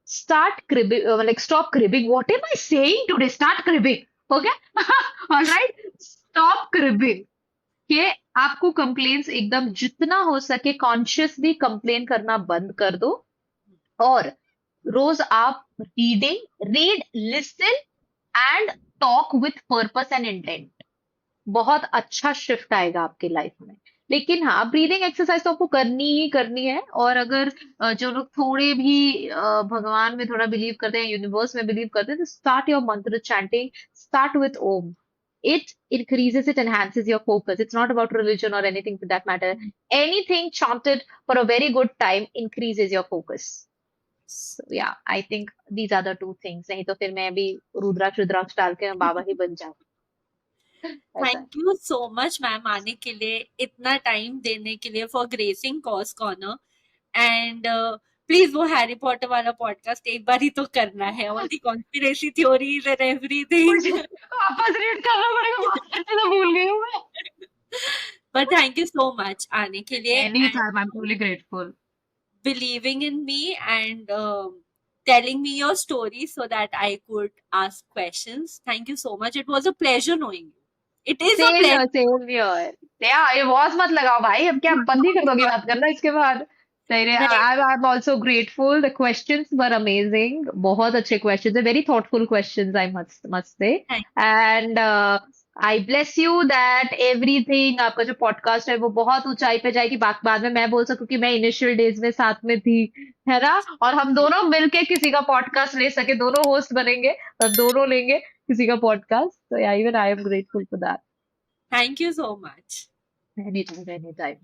start cribbing, like stop cribbing. What am I saying today? Start cribbing. Okay? All right? Stop cribbing. कि आपको कंप्लेन्स एकदम जितना हो सके कॉन्शियसली कंप्लेन करना बंद कर दो. और रोज आप read, listen and talk with purpose and intent. बहुत अच्छा शिफ्ट आएगा आपके लाइफ में. लेकिन हाँ, ब्रीदिंग एक्सरसाइज तो आपको करनी ही करनी है. और अगर जो लोग थोड़े भी भगवान में थोड़ा बिलीव करते हैं, यूनिवर्स में बिलीव करते हैं, तो start your mantra chanting. Start with Om. It increases, it enhances your focus. It's not about religion or anything for that matter. Anything chanted for a very good time increases your focus. So yeah, I think these are the two things. नहीं तो फिर मैं भी रुद्राक्ष रुद्राक्ष डाल के मैं बाबा ही बन जाऊँ. ऐसा है. Thank you so much ma'am आने के लिए, इतना टाइम देने के लिए, for gracing cause corner. And please वो हैरी पॉटर वाला पॉडकास्ट एक बार ही तो करना है, all the conspiracy theories and मुझे एवरीथिंग. वापस रीड करना पड़ेगा, बात करते तो भूल गई हूँ मैं. But thank you so much आने के लिए and Anytime, I'm truly grateful. believing in me and telling me your story so that I could ask questions. Thank you so much. It was a pleasure knowing you. It is a Same pleasure. here, same here. Yeah, ये बहुत मत लगाओ भाई. अब क्या बंद ही कर दोगे बात करना इसके बाद? सही है. नहीं, I'm also grateful. The questions were amazing. बहुत अच्छे questions है. Very thoughtful questions, I must say. thank And I bless you that everything आपका जो podcast है वो बहुत ऊंचाई पे जाएगी. बाद में मैं बोल सकूं कि मैं initial days में साथ में थी, है ना? और हम दोनों मिलके किसी का podcast ले सके, दोनों host बनेंगे और दोनों लेंगे किसी का podcast. So yeah, even I am grateful for that. thank you so much. Anytime, anytime.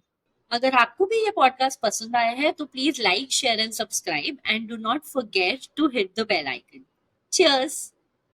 अगर आपको भी ये पॉडकास्ट पसंद आया है तो please like share and subscribe and do not forget to hit the bell icon. Cheers.